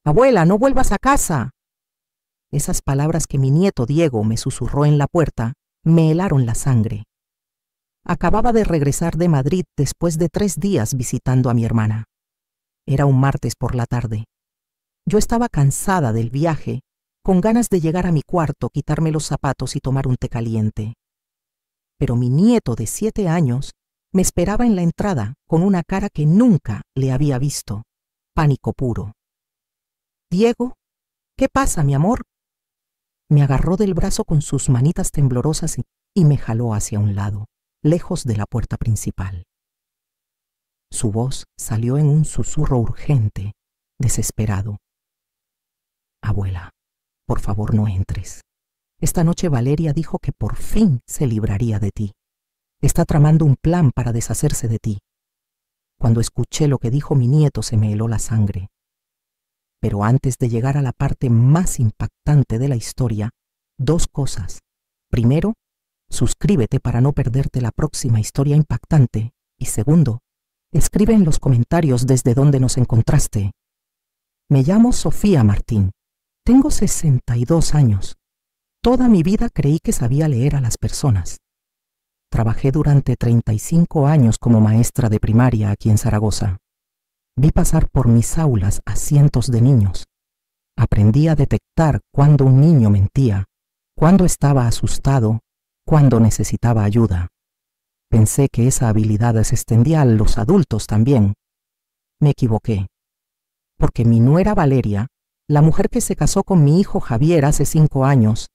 Abuela, no vuelvas a casa. Esas palabras que mi nieto Diego me susurró en la puerta me helaron la sangre. Acababa de regresar de Madrid después de 3 días visitando a mi hermana. Era un martes por la tarde. Yo estaba cansada del viaje, con ganas de llegar a mi cuarto, quitarme los zapatos y tomar un té caliente. Pero mi nieto de 7 años me esperaba en la entrada con una cara que nunca le había visto. Pánico puro. «Diego, ¿qué pasa, mi amor?». Me agarró del brazo con sus manitas temblorosas y me jaló hacia un lado, lejos de la puerta principal. Su voz salió en un susurro urgente, desesperado. «Abuela, por favor no entres. Esta noche Valeria dijo que por fin se libraría de ti. Está tramando un plan para deshacerse de ti». Cuando escuché lo que dijo mi nieto se me heló la sangre. Pero antes de llegar a la parte más impactante de la historia, 2 cosas. Primero, suscríbete para no perderte la próxima historia impactante. Y segundo, escribe en los comentarios desde dónde nos encontraste. Me llamo Sofía Martín. Tengo 62 años. Toda mi vida creí que sabía leer a las personas. Trabajé durante 35 años como maestra de primaria aquí en Zaragoza. Vi pasar por mis aulas a cientos de niños. Aprendí a detectar cuando un niño mentía, cuando estaba asustado, cuando necesitaba ayuda. Pensé que esa habilidad se extendía a los adultos también. Me equivoqué, porque mi nuera Valeria, la mujer que se casó con mi hijo Javier hace 5 años,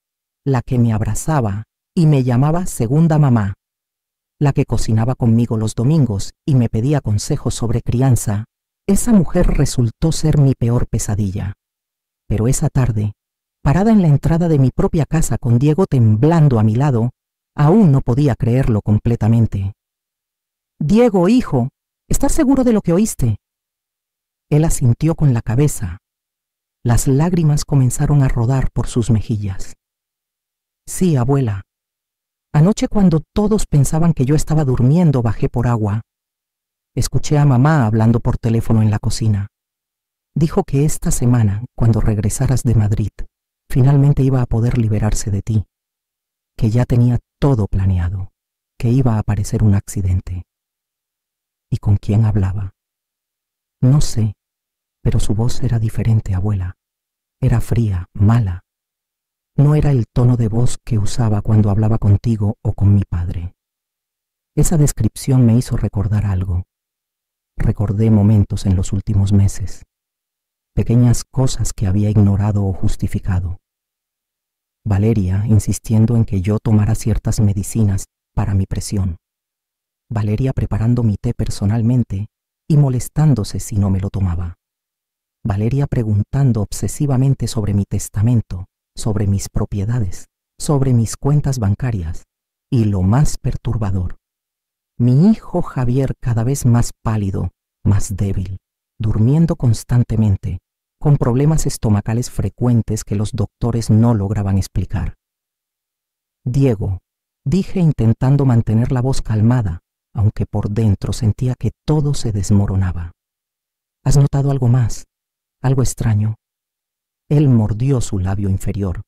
la que me abrazaba y me llamaba segunda mamá, la que cocinaba conmigo los domingos y me pedía consejos sobre crianza, esa mujer resultó ser mi peor pesadilla. Pero esa tarde, parada en la entrada de mi propia casa con Diego temblando a mi lado, aún no podía creerlo completamente. «Diego, hijo, ¿estás seguro de lo que oíste?». Él asintió con la cabeza. Las lágrimas comenzaron a rodar por sus mejillas. «Sí, abuela. Anoche cuando todos pensaban que yo estaba durmiendo bajé por agua. Escuché a mamá hablando por teléfono en la cocina. Dijo que esta semana, cuando regresaras de Madrid, finalmente iba a poder liberarse de ti, que ya tenía todo planeado, que iba a aparecer un accidente». ¿Y con quién hablaba? No sé, pero su voz era diferente, abuela. Era fría, mala. No era el tono de voz que usaba cuando hablaba contigo o con mi padre. Esa descripción me hizo recordar algo. Recordé momentos en los últimos meses, pequeñas cosas que había ignorado o justificado. Valeria insistiendo en que yo tomara ciertas medicinas para mi presión. Valeria preparando mi té personalmente y molestándose si no me lo tomaba. Valeria preguntando obsesivamente sobre mi testamento, sobre mis propiedades, sobre mis cuentas bancarias. Y lo más perturbador, mi hijo Javier cada vez más pálido, más débil, durmiendo constantemente, con problemas estomacales frecuentes que los doctores no lograban explicar. «Diego», dije intentando mantener la voz calmada, aunque por dentro sentía que todo se desmoronaba. «¿Has notado algo más? Algo extraño?». Él mordió su labio inferior,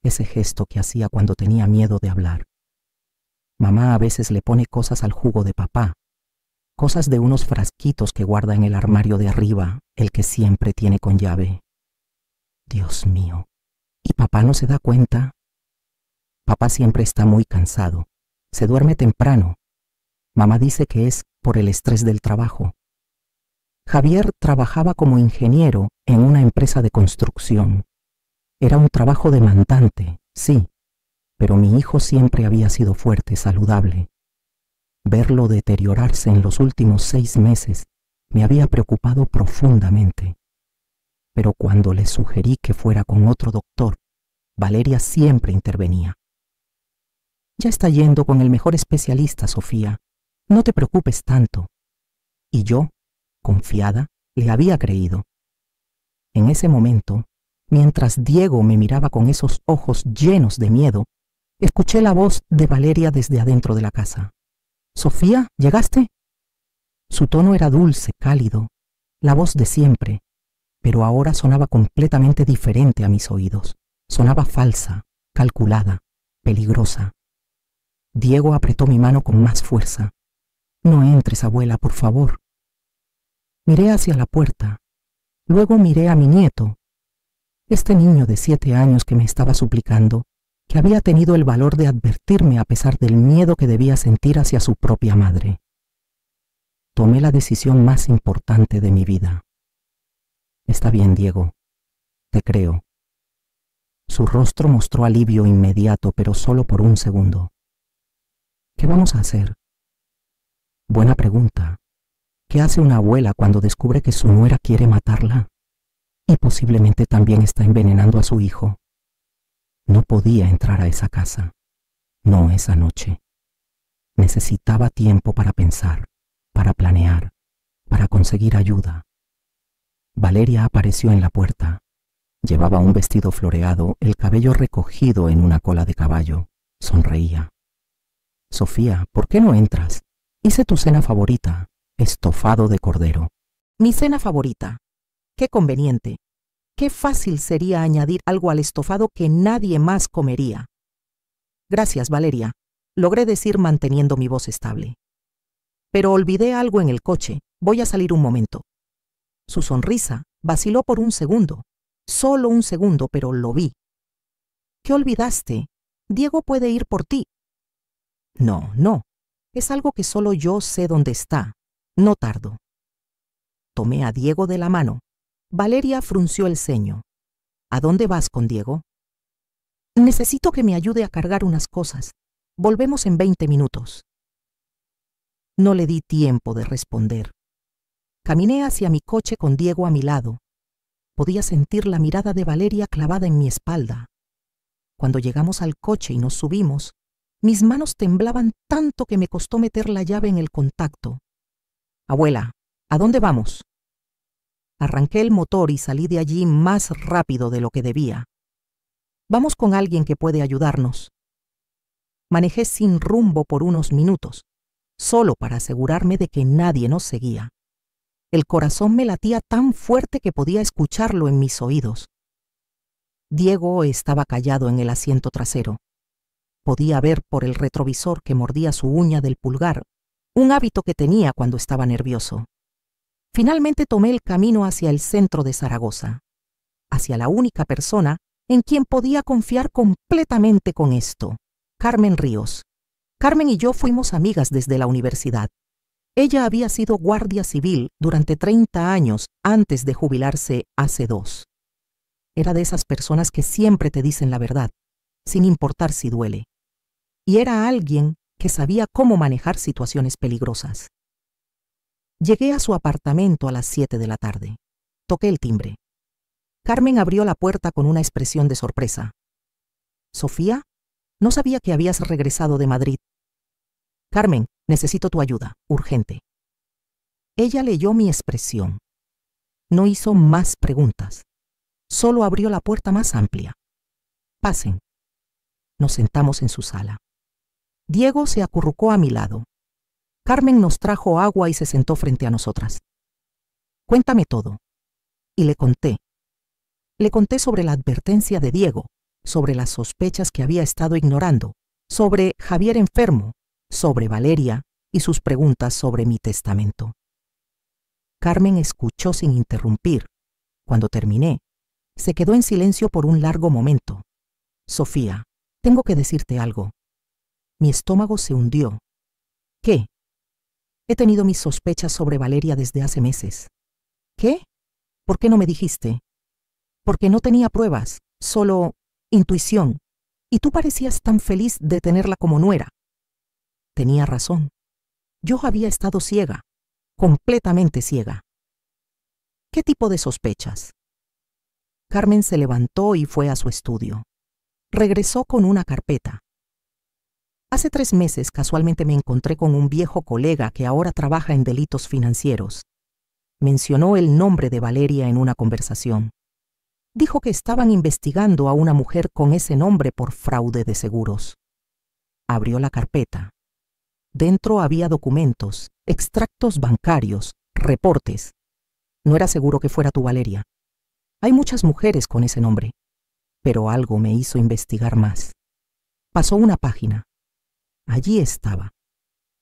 ese gesto que hacía cuando tenía miedo de hablar. Mamá a veces le pone cosas al jugo de papá, cosas de unos frasquitos que guarda en el armario de arriba, el que siempre tiene con llave. Dios mío, ¿y papá no se da cuenta? Papá siempre está muy cansado, se duerme temprano. Mamá dice que es por el estrés del trabajo. Javier trabajaba como ingeniero en una empresa de construcción. Era un trabajo demandante, sí, pero mi hijo siempre había sido fuerte, saludable. Verlo deteriorarse en los últimos 6 meses me había preocupado profundamente. Pero cuando le sugerí que fuera con otro doctor, Valeria siempre intervenía. «Ya está yendo con el mejor especialista, Sofía. No te preocupes tanto». Y yo, confiada, le había creído. En ese momento, mientras Diego me miraba con esos ojos llenos de miedo, escuché la voz de Valeria desde adentro de la casa. «Sofía, ¿llegaste?». Su tono era dulce, cálido, la voz de siempre, pero ahora sonaba completamente diferente a mis oídos. Sonaba falsa, calculada, peligrosa. Diego apretó mi mano con más fuerza. No entres, abuela, por favor. Miré hacia la puerta. Luego miré a mi nieto, este niño de 7 años que me estaba suplicando, que había tenido el valor de advertirme a pesar del miedo que debía sentir hacia su propia madre. Tomé la decisión más importante de mi vida. Está bien, Diego. Te creo. Su rostro mostró alivio inmediato, pero solo por un segundo. ¿Qué vamos a hacer? Buena pregunta. ¿Qué hace una abuela cuando descubre que su nuera quiere matarla? Y posiblemente también está envenenando a su hijo. No podía entrar a esa casa. No esa noche. Necesitaba tiempo para pensar, para planear, para conseguir ayuda. Valeria apareció en la puerta. Llevaba un vestido floreado, el cabello recogido en una cola de caballo. Sonreía. Sofía, ¿por qué no entras? Hice tu cena favorita, estofado de cordero. Mi cena favorita. Qué conveniente. Qué fácil sería añadir algo al estofado que nadie más comería. Gracias, Valeria, logré decir manteniendo mi voz estable. Pero olvidé algo en el coche. Voy a salir un momento. Su sonrisa vaciló por un segundo. Solo un segundo, pero lo vi. ¿Qué olvidaste? Diego puede ir por ti. No, no. Es algo que solo yo sé dónde está. No tardo. Tomé a Diego de la mano. Valeria frunció el ceño. ¿A dónde vas con Diego? Necesito que me ayude a cargar unas cosas. Volvemos en 20 minutos. No le di tiempo de responder. Caminé hacia mi coche con Diego a mi lado. Podía sentir la mirada de Valeria clavada en mi espalda. Cuando llegamos al coche y nos subimos, mis manos temblaban tanto que me costó meter la llave en el contacto. Abuela, ¿a dónde vamos? Arranqué el motor y salí de allí más rápido de lo que debía. Vamos con alguien que puede ayudarnos. Manejé sin rumbo por unos minutos, solo para asegurarme de que nadie nos seguía. El corazón me latía tan fuerte que podía escucharlo en mis oídos. Diego estaba callado en el asiento trasero. Podía ver por el retrovisor que mordía su uña del pulgar, un hábito que tenía cuando estaba nervioso. Finalmente tomé el camino hacia el centro de Zaragoza, hacia la única persona en quien podía confiar completamente con esto, Carmen Ríos. Carmen y yo fuimos amigas desde la universidad. Ella había sido guardia civil durante 30 años antes de jubilarse hace 2. Era de esas personas que siempre te dicen la verdad, sin importar si duele. Y era alguien que sabía cómo manejar situaciones peligrosas. Llegué a su apartamento a las 7 de la tarde. Toqué el timbre. Carmen abrió la puerta con una expresión de sorpresa. ¿Sofía? No sabía que habías regresado de Madrid. Carmen, necesito tu ayuda, urgente. Ella leyó mi expresión. No hizo más preguntas. Solo abrió la puerta más amplia. Pasen. Nos sentamos en su sala. Diego se acurrucó a mi lado. Carmen nos trajo agua y se sentó frente a nosotras. Cuéntame todo. Y le conté. Le conté sobre la advertencia de Diego, sobre las sospechas que había estado ignorando, sobre Javier enfermo, sobre Valeria y sus preguntas sobre mi testamento. Carmen escuchó sin interrumpir. Cuando terminé, se quedó en silencio por un largo momento. Sofía, tengo que decirte algo. Mi estómago se hundió. ¿Qué? He tenido mis sospechas sobre Valeria desde hace meses. ¿Qué? ¿Por qué no me dijiste? Porque no tenía pruebas, solo intuición. Y tú parecías tan feliz de tenerla como nuera. Tenía razón. Yo había estado ciega, completamente ciega. ¿Qué tipo de sospechas? Carmen se levantó y fue a su estudio. Regresó con una carpeta. Hace 3 meses casualmente me encontré con un viejo colega que ahora trabaja en delitos financieros. Mencionó el nombre de Valeria en una conversación. Dijo que estaban investigando a una mujer con ese nombre por fraude de seguros. Abrió la carpeta. Dentro había documentos, extractos bancarios, reportes. No era seguro que fuera tu Valeria. Hay muchas mujeres con ese nombre, pero algo me hizo investigar más. Pasó una página. Allí estaba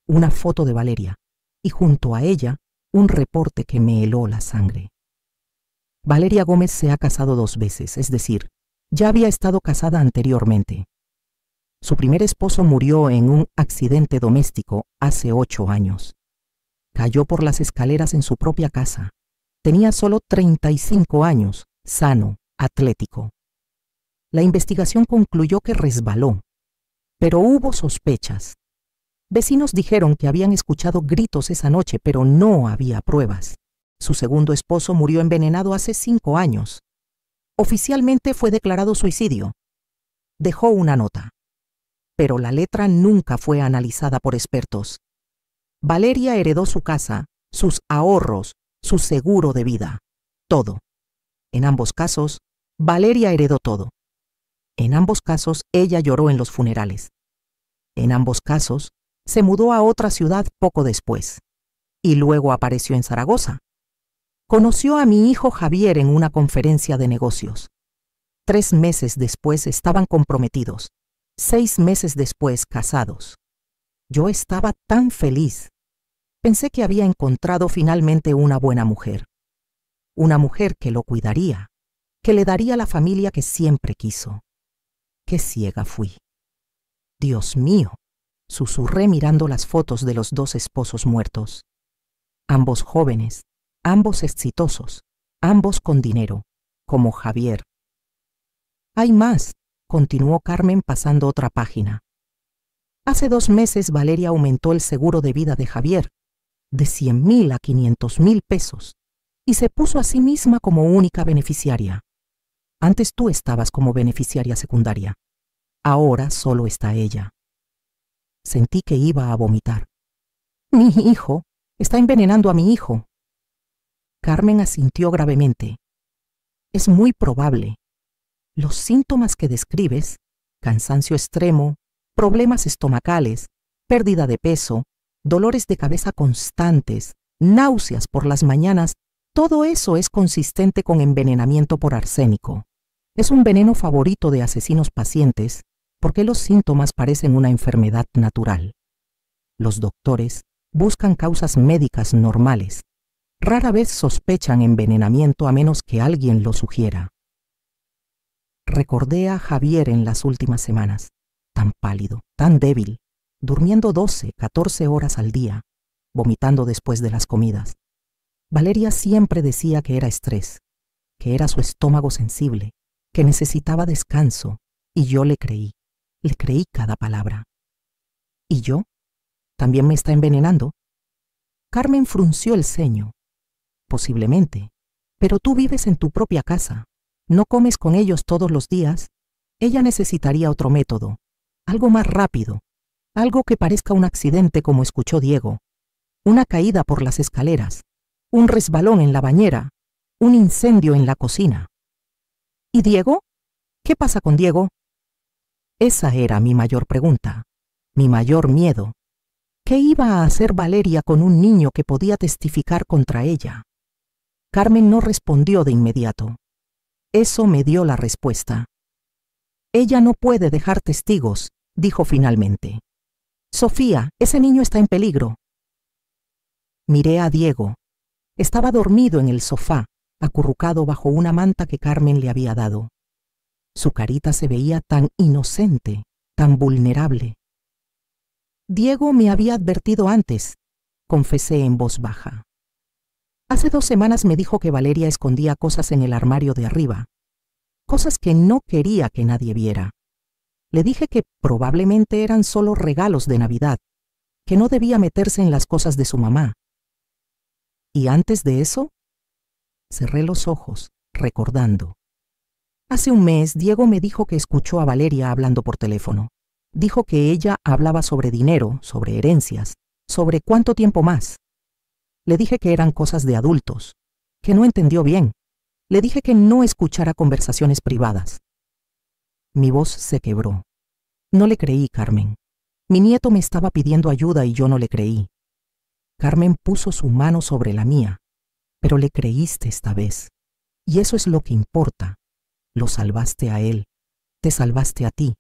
una foto de Valeria y junto a ella un reporte que me heló la sangre. Valeria Gómez se ha casado 2 veces, es decir, ya había estado casada anteriormente. Su primer esposo murió en un accidente doméstico hace 8 años. Cayó por las escaleras en su propia casa. Tenía solo 35 años, sano, atlético. La investigación concluyó que resbaló, pero hubo sospechas. Vecinos dijeron que habían escuchado gritos esa noche, pero no había pruebas. Su segundo esposo murió envenenado hace 5 años. Oficialmente fue declarado suicidio. Dejó una nota, pero la letra nunca fue analizada por expertos. Valeria heredó su casa, sus ahorros, su seguro de vida, todo. En ambos casos, Valeria heredó todo. En ambos casos, ella lloró en los funerales. En ambos casos, se mudó a otra ciudad poco después, y luego apareció en Zaragoza. Conoció a mi hijo Javier en una conferencia de negocios. 3 meses después estaban comprometidos. 6 meses después casados. Yo estaba tan feliz. Pensé que había encontrado finalmente una buena mujer. Una mujer que lo cuidaría, que le daría la familia que siempre quiso. Qué ciega fui. Dios mío, susurré mirando las fotos de los 2 esposos muertos. Ambos jóvenes, ambos exitosos, ambos con dinero, como Javier. Hay más, continuó Carmen pasando otra página. Hace 2 meses Valeria aumentó el seguro de vida de Javier, de 100,000 a 500,000 pesos, y se puso a sí misma como única beneficiaria. Antes tú estabas como beneficiaria secundaria. Ahora solo está ella. Sentí que iba a vomitar. Mi hijo está envenenando a mi hijo. Carmen asintió gravemente. Es muy probable. Los síntomas que describes, cansancio extremo, problemas estomacales, pérdida de peso, dolores de cabeza constantes, náuseas por las mañanas, todo eso es consistente con envenenamiento por arsénico. Es un veneno favorito de asesinos pacientes porque los síntomas parecen una enfermedad natural. Los doctores buscan causas médicas normales. Rara vez sospechan envenenamiento a menos que alguien lo sugiera. Recordé a Javier en las últimas semanas, tan pálido, tan débil, durmiendo 12, 14 horas al día, vomitando después de las comidas. Valeria siempre decía que era estrés, que era su estómago sensible, que necesitaba descanso, y yo le creí cada palabra. ¿Y yo? ¿También me está envenenando? Carmen frunció el ceño. Posiblemente, pero tú vives en tu propia casa. ¿No comes con ellos todos los días? Ella necesitaría otro método, algo más rápido, algo que parezca un accidente como escuchó Diego, una caída por las escaleras, un resbalón en la bañera, un incendio en la cocina. ¿Y Diego? ¿Qué pasa con Diego? Esa era mi mayor pregunta, mi mayor miedo. ¿Qué iba a hacer Valeria con un niño que podía testificar contra ella? Carmen no respondió de inmediato. Eso me dio la respuesta. Ella no puede dejar testigos, dijo finalmente. Sofía, ese niño está en peligro. Miré a Diego. Estaba dormido en el sofá, acurrucado bajo una manta que Carmen le había dado. Su carita se veía tan inocente, tan vulnerable. Diego me había advertido antes, confesé en voz baja. Hace 2 semanas me dijo que Valeria escondía cosas en el armario de arriba, cosas que no quería que nadie viera. Le dije que probablemente eran solo regalos de Navidad, que no debía meterse en las cosas de su mamá. ¿Y antes de eso? Cerré los ojos, recordando. Hace un mes, Diego me dijo que escuchó a Valeria hablando por teléfono. Dijo que ella hablaba sobre dinero, sobre herencias, sobre cuánto tiempo más. Le dije que eran cosas de adultos, que no entendió bien. Le dije que no escuchara conversaciones privadas. Mi voz se quebró. No le creí, Carmen. Mi nieto me estaba pidiendo ayuda y yo no le creí. Carmen puso su mano sobre la mía, pero le creíste esta vez. Y eso es lo que importa. Lo salvaste a él, te salvaste a ti,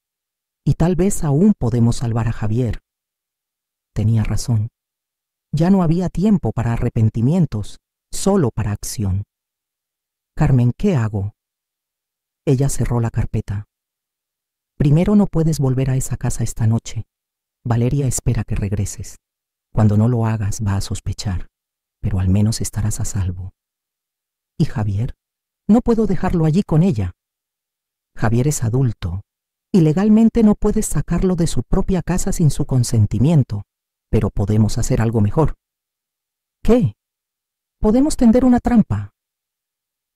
y tal vez aún podemos salvar a Javier. Tenía razón. Ya no había tiempo para arrepentimientos, solo para acción. Carmen, ¿qué hago? Ella cerró la carpeta. Primero, no puedes volver a esa casa esta noche. Valeria espera que regreses. Cuando no lo hagas, va a sospechar, pero al menos estarás a salvo. ¿Y Javier? No puedo dejarlo allí con ella. Javier es adulto, y legalmente no puedes sacarlo de su propia casa sin su consentimiento, pero podemos hacer algo mejor. ¿Qué? Podemos tender una trampa.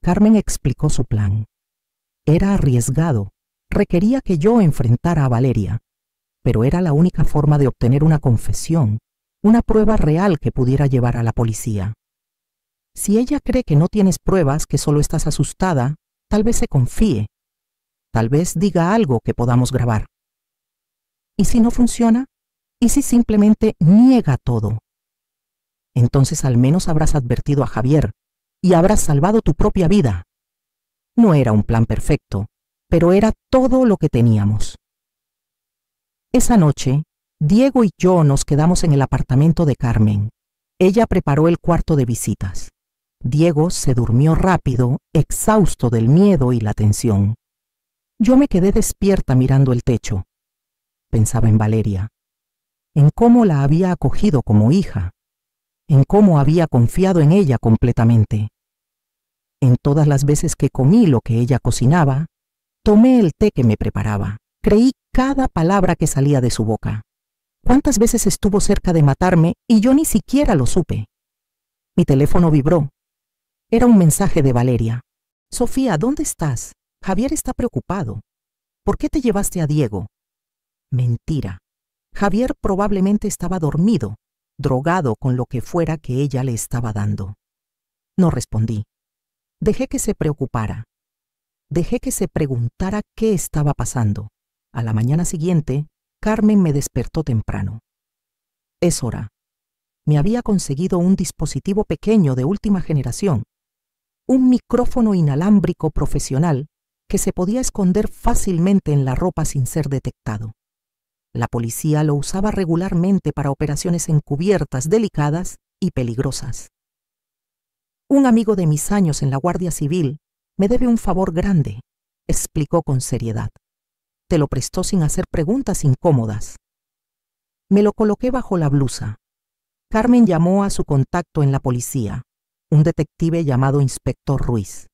Carmen explicó su plan. Era arriesgado, requería que yo enfrentara a Valeria, pero era la única forma de obtener una confesión, una prueba real que pudiera llevar a la policía. Si ella cree que no tienes pruebas, que solo estás asustada, tal vez se confíe. Tal vez diga algo que podamos grabar. ¿Y si no funciona? ¿Y si simplemente niega todo? Entonces al menos habrás advertido a Javier y habrás salvado tu propia vida. No era un plan perfecto, pero era todo lo que teníamos. Esa noche, Diego y yo nos quedamos en el apartamento de Carmen. Ella preparó el cuarto de visitas. Diego se durmió rápido, exhausto del miedo y la tensión. Yo me quedé despierta mirando el techo. Pensaba en Valeria, en cómo la había acogido como hija, en cómo había confiado en ella completamente. En todas las veces que comí lo que ella cocinaba, tomé el té que me preparaba, creí cada palabra que salía de su boca. ¿Cuántas veces estuvo cerca de matarme y yo ni siquiera lo supe? Mi teléfono vibró. Era un mensaje de Valeria. Sofía, ¿dónde estás? Javier está preocupado. ¿Por qué te llevaste a Diego? Mentira. Javier probablemente estaba dormido, drogado con lo que fuera que ella le estaba dando. No respondí. Dejé que se preocupara. Dejé que se preguntara qué estaba pasando. A la mañana siguiente, Carmen me despertó temprano. Es hora. Me había conseguido un dispositivo pequeño de última generación, un micrófono inalámbrico profesional que se podía esconder fácilmente en la ropa sin ser detectado. La policía lo usaba regularmente para operaciones encubiertas, delicadas y peligrosas. Un amigo de mis años en la Guardia Civil me debe un favor grande, explicó con seriedad. Te lo prestó sin hacer preguntas incómodas. Me lo coloqué bajo la blusa. Carmen llamó a su contacto en la policía, un detective llamado Inspector Ruiz.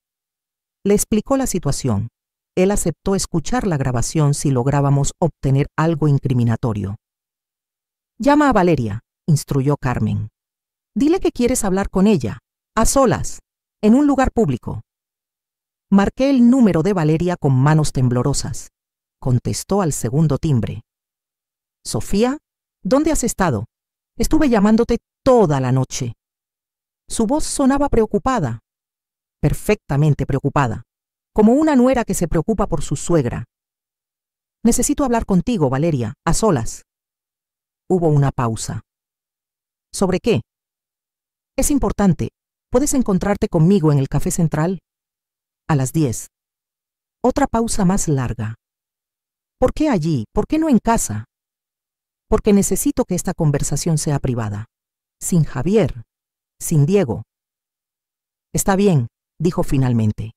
Le explicó la situación. Él aceptó escuchar la grabación si lográbamos obtener algo incriminatorio. Llama a Valeria, instruyó Carmen. Dile que quieres hablar con ella, a solas, en un lugar público. Marqué el número de Valeria con manos temblorosas. Contestó al segundo timbre. Sofía, ¿dónde has estado? Estuve llamándote toda la noche. Su voz sonaba preocupada, perfectamente preocupada, como una nuera que se preocupa por su suegra. Necesito hablar contigo, Valeria, a solas. Hubo una pausa. ¿Sobre qué? Es importante. ¿Puedes encontrarte conmigo en el Café Central? A las 10. Otra pausa más larga. ¿Por qué allí? ¿Por qué no en casa? Porque necesito que esta conversación sea privada. Sin Javier. Sin Diego. Está bien, dijo finalmente.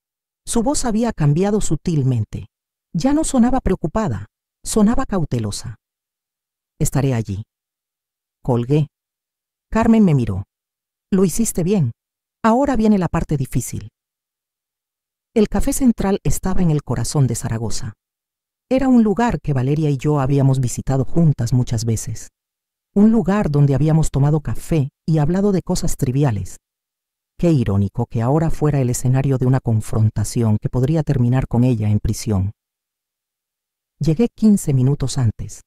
Su voz había cambiado sutilmente. Ya no sonaba preocupada, sonaba cautelosa. Estaré allí. Colgué. Carmen me miró. Lo hiciste bien. Ahora viene la parte difícil. El Café Central estaba en el corazón de Zaragoza. Era un lugar que Valeria y yo habíamos visitado juntas muchas veces. Un lugar donde habíamos tomado café y hablado de cosas triviales. Qué irónico que ahora fuera el escenario de una confrontación que podría terminar con ella en prisión. Llegué 15 minutos antes.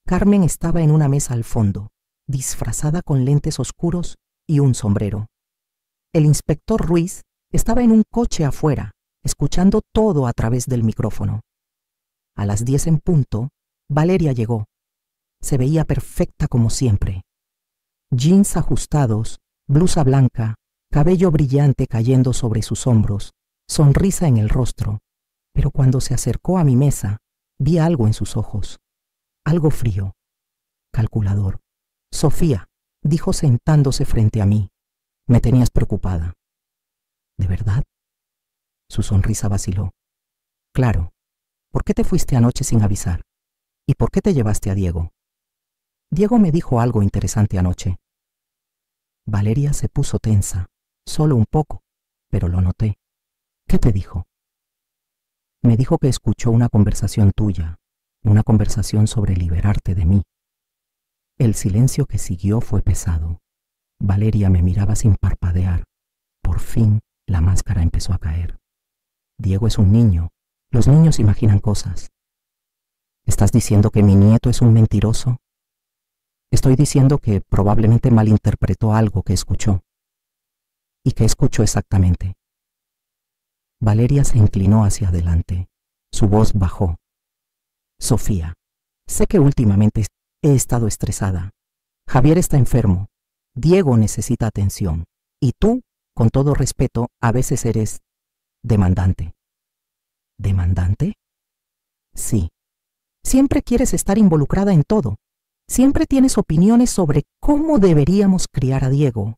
Carmen estaba en una mesa al fondo, disfrazada con lentes oscuros y un sombrero. El inspector Ruiz estaba en un coche afuera, escuchando todo a través del micrófono. A las 10 en punto, Valeria llegó. Se veía perfecta como siempre. Jeans ajustados, blusa blanca, cabello brillante cayendo sobre sus hombros, sonrisa en el rostro, pero cuando se acercó a mi mesa, vi algo en sus ojos, algo frío, calculador. Sofía, dijo sentándose frente a mí, me tenías preocupada. ¿De verdad? Su sonrisa vaciló. Claro. ¿Por qué te fuiste anoche sin avisar? ¿Y por qué te llevaste a Diego? Diego me dijo algo interesante anoche. Valeria se puso tensa, solo un poco, pero lo noté. ¿Qué te dijo? Me dijo que escuchó una conversación tuya, una conversación sobre liberarte de mí. El silencio que siguió fue pesado. Valeria me miraba sin parpadear. Por fin, la máscara empezó a caer. Diego es un niño. Los niños imaginan cosas. ¿Estás diciendo que mi nieto es un mentiroso? Estoy diciendo que probablemente malinterpretó algo que escuchó. ¿Y qué escuchó exactamente? Valeria se inclinó hacia adelante. Su voz bajó. Sofía, sé que últimamente he estado estresada. Javier está enfermo. Diego necesita atención. Y tú, con todo respeto, a veces eres demandante. ¿Demandante? Sí. Siempre quieres estar involucrada en todo. Siempre tienes opiniones sobre cómo deberíamos criar a Diego,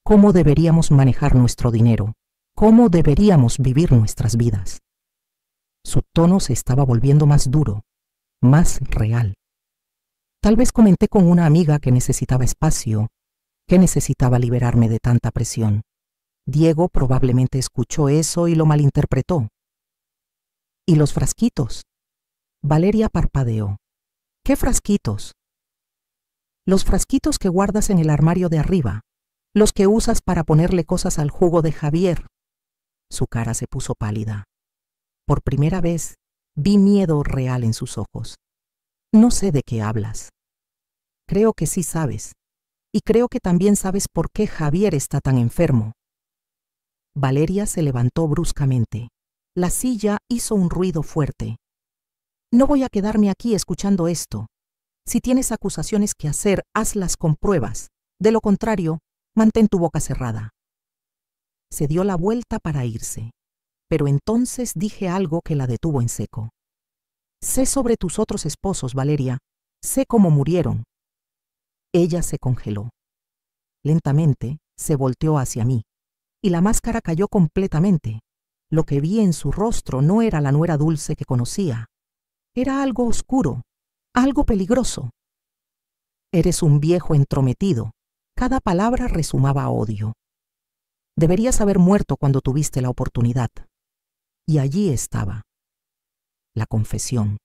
cómo deberíamos manejar nuestro dinero, cómo deberíamos vivir nuestras vidas. Su tono se estaba volviendo más duro, más real. Tal vez comenté con una amiga que necesitaba espacio, que necesitaba liberarme de tanta presión. Diego probablemente escuchó eso y lo malinterpretó. ¿Y los frasquitos? Valeria parpadeó. ¿Qué frasquitos? Los frasquitos que guardas en el armario de arriba, los que usas para ponerle cosas al jugo de Javier. Su cara se puso pálida. Por primera vez, vi miedo real en sus ojos. No sé de qué hablas. Creo que sí sabes. Y creo que también sabes por qué Javier está tan enfermo. Valeria se levantó bruscamente. La silla hizo un ruido fuerte. No voy a quedarme aquí escuchando esto. Si tienes acusaciones que hacer, hazlas con pruebas. De lo contrario, mantén tu boca cerrada. Se dio la vuelta para irse, pero entonces dije algo que la detuvo en seco. Sé sobre tus otros esposos, Valeria. Sé cómo murieron. Ella se congeló. Lentamente se volteó hacia mí, y la máscara cayó completamente. Lo que vi en su rostro no era la nuera dulce que conocía. Era algo oscuro, algo peligroso. Eres un viejo entrometido. Cada palabra resumaba odio. Deberías haber muerto cuando tuviste la oportunidad. Y allí estaba. La confesión.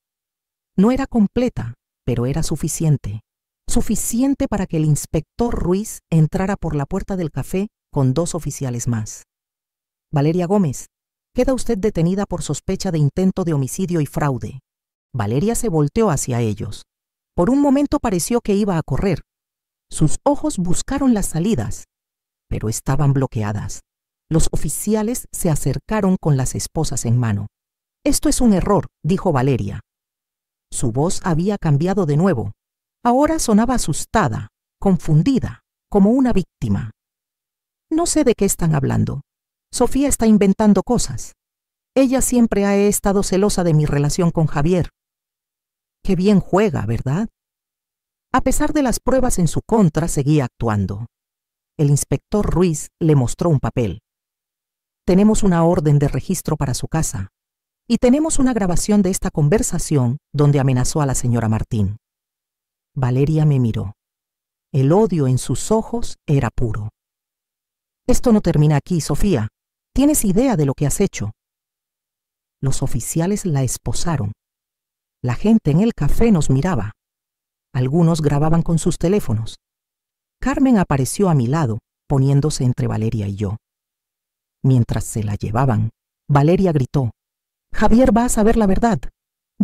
No era completa, pero era suficiente. Suficiente para que el inspector Ruiz entrara por la puerta del café con 2 oficiales más. Valeria Gómez, queda usted detenida por sospecha de intento de homicidio y fraude. Valeria se volteó hacia ellos. Por un momento pareció que iba a correr. Sus ojos buscaron las salidas, pero estaban bloqueadas. Los oficiales se acercaron con las esposas en mano. Esto es un error, dijo Valeria. Su voz había cambiado de nuevo. Ahora sonaba asustada, confundida, como una víctima. No sé de qué están hablando. Sofía está inventando cosas. Ella siempre ha estado celosa de mi relación con Javier. Qué bien juega, ¿verdad? A pesar de las pruebas en su contra, seguía actuando. El inspector Ruiz le mostró un papel. Tenemos una orden de registro para su casa y tenemos una grabación de esta conversación donde amenazó a la señora Martín. Valeria me miró. El odio en sus ojos era puro. Esto no termina aquí, Sofía. ¿Tienes idea de lo que has hecho? Los oficiales la esposaron. La gente en el café nos miraba. Algunos grababan con sus teléfonos. Carmen apareció a mi lado, poniéndose entre Valeria y yo. Mientras se la llevaban, Valeria gritó: «Javier va a saber la verdad.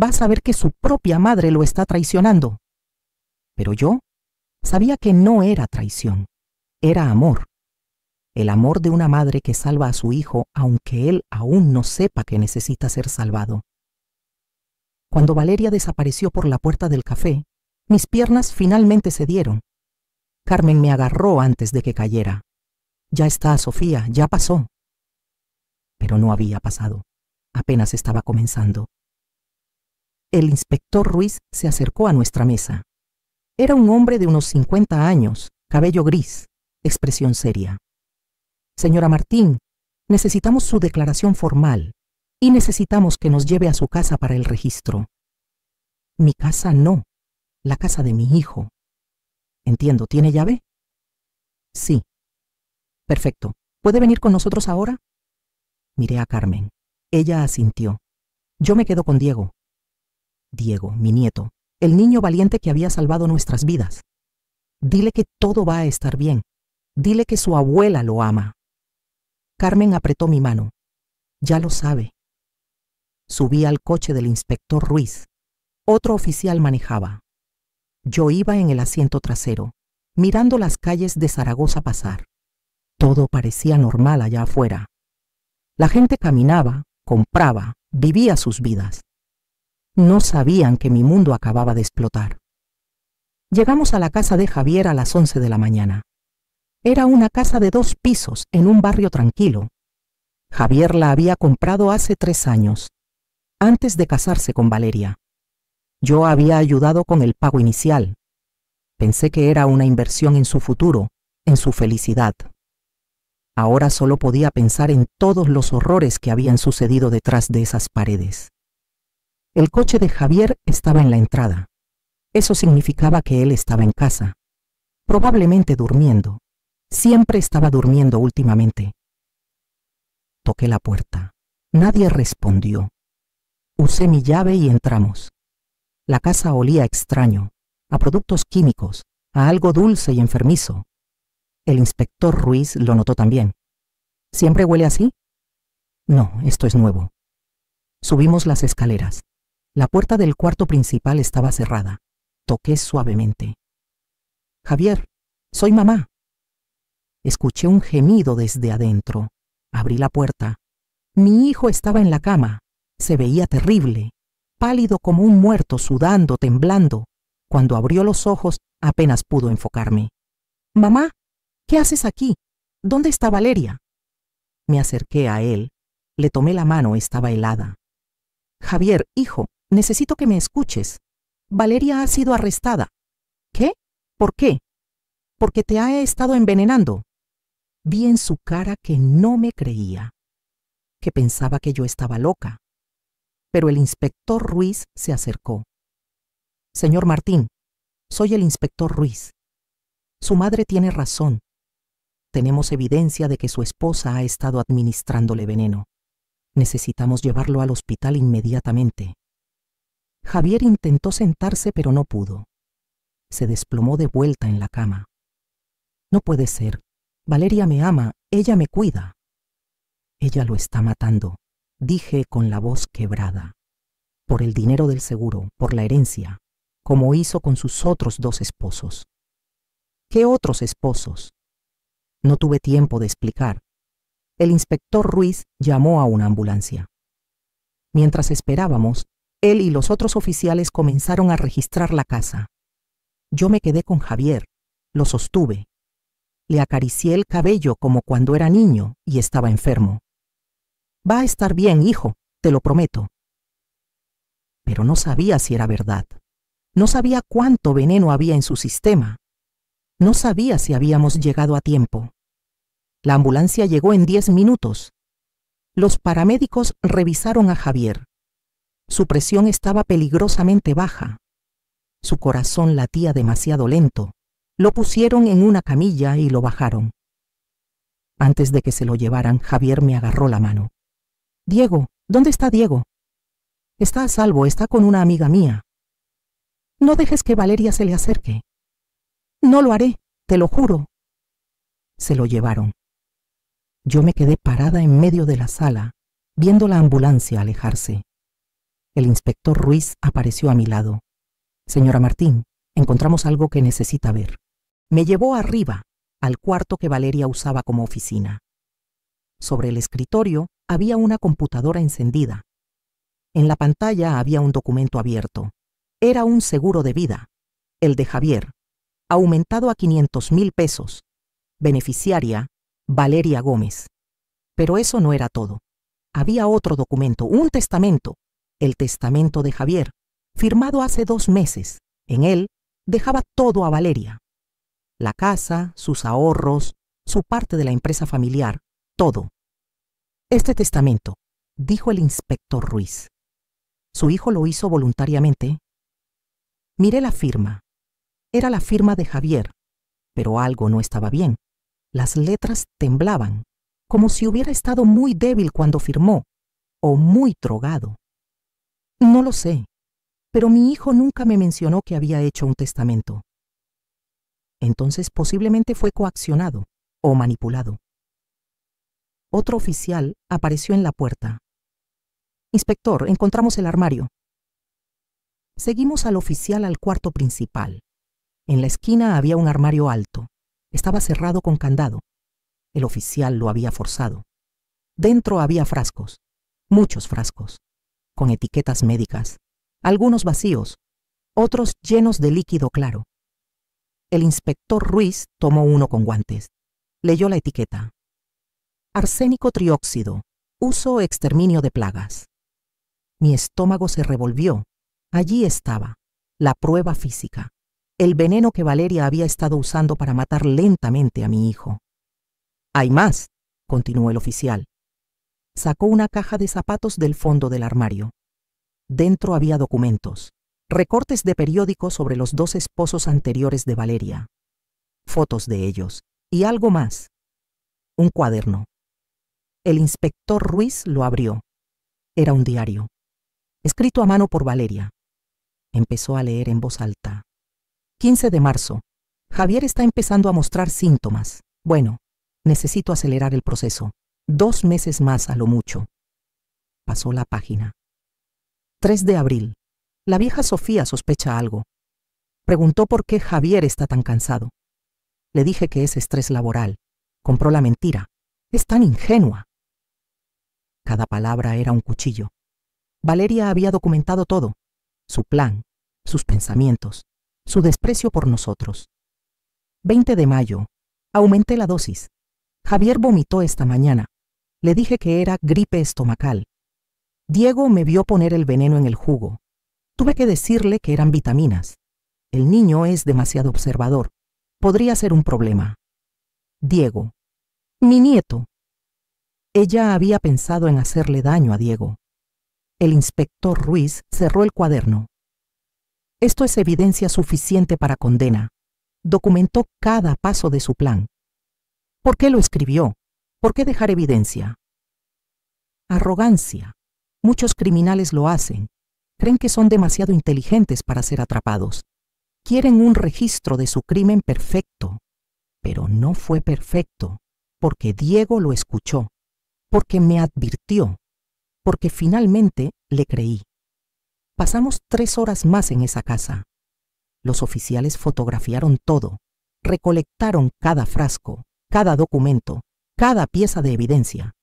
Va a saber que su propia madre lo está traicionando». Pero yo sabía que no era traición, era amor. El amor de una madre que salva a su hijo aunque él aún no sepa que necesita ser salvado. Cuando Valeria desapareció por la puerta del café, mis piernas finalmente cedieron. Carmen me agarró antes de que cayera. «Ya está, Sofía, ya pasó». Pero no había pasado. Apenas estaba comenzando. El inspector Ruiz se acercó a nuestra mesa. Era un hombre de unos 50 años, cabello gris, expresión seria. Señora Martín, necesitamos su declaración formal y necesitamos que nos lleve a su casa para el registro. Mi casa no, la casa de mi hijo. Entiendo, ¿tiene llave? Sí. Perfecto. ¿Puede venir con nosotros ahora? Miré a Carmen. Ella asintió. Yo me quedo con Diego. Diego, mi nieto, el niño valiente que había salvado nuestras vidas. Dile que todo va a estar bien. Dile que su abuela lo ama. Carmen apretó mi mano. Ya lo sabe. Subí al coche del inspector Ruiz. Otro oficial manejaba. Yo iba en el asiento trasero, mirando las calles de Zaragoza pasar. Todo parecía normal allá afuera. La gente caminaba, compraba, vivía sus vidas. No sabían que mi mundo acababa de explotar. Llegamos a la casa de Javier a las 11 de la mañana. Era una casa de 2 pisos en un barrio tranquilo. Javier la había comprado hace 3 años, antes de casarse con Valeria. Yo había ayudado con el pago inicial. Pensé que era una inversión en su futuro, en su felicidad. Ahora solo podía pensar en todos los horrores que habían sucedido detrás de esas paredes. El coche de Javier estaba en la entrada. Eso significaba que él estaba en casa, probablemente durmiendo. Siempre estaba durmiendo últimamente. Toqué la puerta. Nadie respondió. Usé mi llave y entramos. La casa olía extraño, a productos químicos, a algo dulce y enfermizo. El inspector Ruiz lo notó también. ¿Siempre huele así? No, esto es nuevo. Subimos las escaleras. La puerta del cuarto principal estaba cerrada. Toqué suavemente. Javier, soy mamá. Escuché un gemido desde adentro. Abrí la puerta. Mi hijo estaba en la cama. Se veía terrible, pálido como un muerto, sudando, temblando. Cuando abrió los ojos, apenas pudo enfocarme. Mamá, ¿qué haces aquí? ¿Dónde está Valeria? Me acerqué a él. Le tomé la mano, estaba helada. Javier, hijo, necesito que me escuches. Valeria ha sido arrestada. ¿Qué? ¿Por qué? Porque te ha estado envenenando. Vi en su cara que no me creía, que pensaba que yo estaba loca. Pero el inspector Ruiz se acercó. Señor Martín, soy el inspector Ruiz. Su madre tiene razón. Tenemos evidencia de que su esposa ha estado administrándole veneno. Necesitamos llevarlo al hospital inmediatamente. Javier intentó sentarse, pero no pudo. Se desplomó de vuelta en la cama. No puede ser. Valeria me ama, ella me cuida. Ella lo está matando, dije con la voz quebrada. Por el dinero del seguro, por la herencia, como hizo con sus otros 2 esposos. ¿Qué otros esposos? No tuve tiempo de explicar. El inspector Ruiz llamó a una ambulancia. Mientras esperábamos, él y los otros oficiales comenzaron a registrar la casa. Yo me quedé con Javier, lo sostuve. Le acaricié el cabello como cuando era niño y estaba enfermo. Va a estar bien, hijo, te lo prometo. Pero no sabía si era verdad. No sabía cuánto veneno había en su sistema. No sabía si habíamos llegado a tiempo. La ambulancia llegó en 10 minutos. Los paramédicos revisaron a Javier. Su presión estaba peligrosamente baja. Su corazón latía demasiado lento. Lo pusieron en una camilla y lo bajaron. Antes de que se lo llevaran, Javier me agarró la mano. Diego, ¿dónde está Diego? Está a salvo, está con una amiga mía. No dejes que Valeria se le acerque. No lo haré, te lo juro. Se lo llevaron. Yo me quedé parada en medio de la sala, viendo la ambulancia alejarse. El inspector Ruiz apareció a mi lado. Señora Martín, encontramos algo que necesita ver. Me llevó arriba, al cuarto que Valeria usaba como oficina. Sobre el escritorio había una computadora encendida. En la pantalla había un documento abierto. Era un seguro de vida, el de Javier, aumentado a 500,000 pesos. Beneficiaria, Valeria Gómez. Pero eso no era todo. había otro documento, un testamento, el testamento de Javier, firmado hace 2 meses. En él dejaba todo a Valeria. La casa, sus ahorros, su parte de la empresa familiar, todo. Este testamento, dijo el inspector Ruiz. ¿Su hijo lo hizo voluntariamente? Miré la firma. Era la firma de Javier, pero algo no estaba bien. Las letras temblaban, como si hubiera estado muy débil cuando firmó, o muy drogado. No lo sé, pero mi hijo nunca me mencionó que había hecho un testamento. Entonces posiblemente fue coaccionado o manipulado. Otro oficial apareció en la puerta. Inspector, encontramos el armario. Seguimos al oficial al cuarto principal. En la esquina había un armario alto. Estaba cerrado con candado. El oficial lo había forzado. Dentro había frascos, muchos frascos, con etiquetas médicas, algunos vacíos, otros llenos de líquido claro. El inspector Ruiz tomó uno con guantes. Leyó la etiqueta. Arsénico trióxido, uso exterminio de plagas. Mi estómago se revolvió. Allí estaba, la prueba física, el veneno que Valeria había estado usando para matar lentamente a mi hijo. Hay más, continuó el oficial. Sacó una caja de zapatos del fondo del armario. Dentro había documentos, recortes de periódicos sobre los 2 esposos anteriores de Valeria, fotos de ellos y algo más. Un cuaderno. El inspector Ruiz lo abrió. Era un diario, escrito a mano por Valeria. Empezó a leer en voz alta. 15 de marzo. Javier está empezando a mostrar síntomas. Bueno, necesito acelerar el proceso. 2 meses más a lo mucho. Pasó la página. 3 de abril. La vieja Sofía sospecha algo. Preguntó por qué Javier está tan cansado. Le dije que es estrés laboral. Compró la mentira. Es tan ingenua. Cada palabra era un cuchillo. Valeria había documentado todo. Su plan, sus pensamientos, su desprecio por nosotros. 20 de mayo. Aumenté la dosis. Javier vomitó esta mañana. Le dije que era gripe estomacal. Diego me vio poner el veneno en el jugo. Tuve que decirle que eran vitaminas. El niño es demasiado observador. Podría ser un problema. Diego. Mi nieto. Ella había pensado en hacerle daño a Diego. El inspector Ruiz cerró el cuaderno. Esto es evidencia suficiente para condena. Documentó cada paso de su plan. ¿Por qué lo escribió? ¿Por qué dejar evidencia? Arrogancia. Muchos criminales lo hacen. Creen que son demasiado inteligentes para ser atrapados. Quieren un registro de su crimen perfecto. Pero no fue perfecto, porque Diego lo escuchó, porque me advirtió, porque finalmente le creí. Pasamos 3 horas más en esa casa. Los oficiales fotografiaron todo, recolectaron cada frasco, cada documento, cada pieza de evidencia.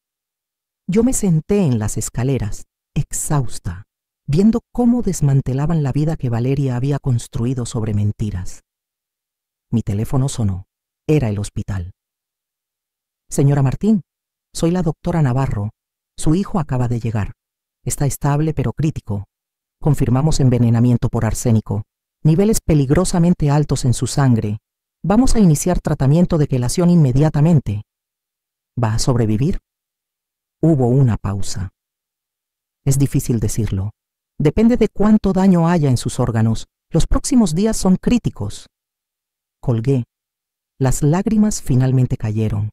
Yo me senté en las escaleras, exhausta, viendo cómo desmantelaban la vida que Valeria había construido sobre mentiras. Mi teléfono sonó. Era el hospital. Señora Martín, soy la doctora Navarro. Su hijo acaba de llegar. Está estable pero crítico. Confirmamos envenenamiento por arsénico. Niveles peligrosamente altos en su sangre. Vamos a iniciar tratamiento de quelación inmediatamente. ¿Va a sobrevivir? Hubo una pausa. Es difícil decirlo. Depende de cuánto daño haya en sus órganos. Los próximos días son críticos. Colgué. Las lágrimas finalmente cayeron.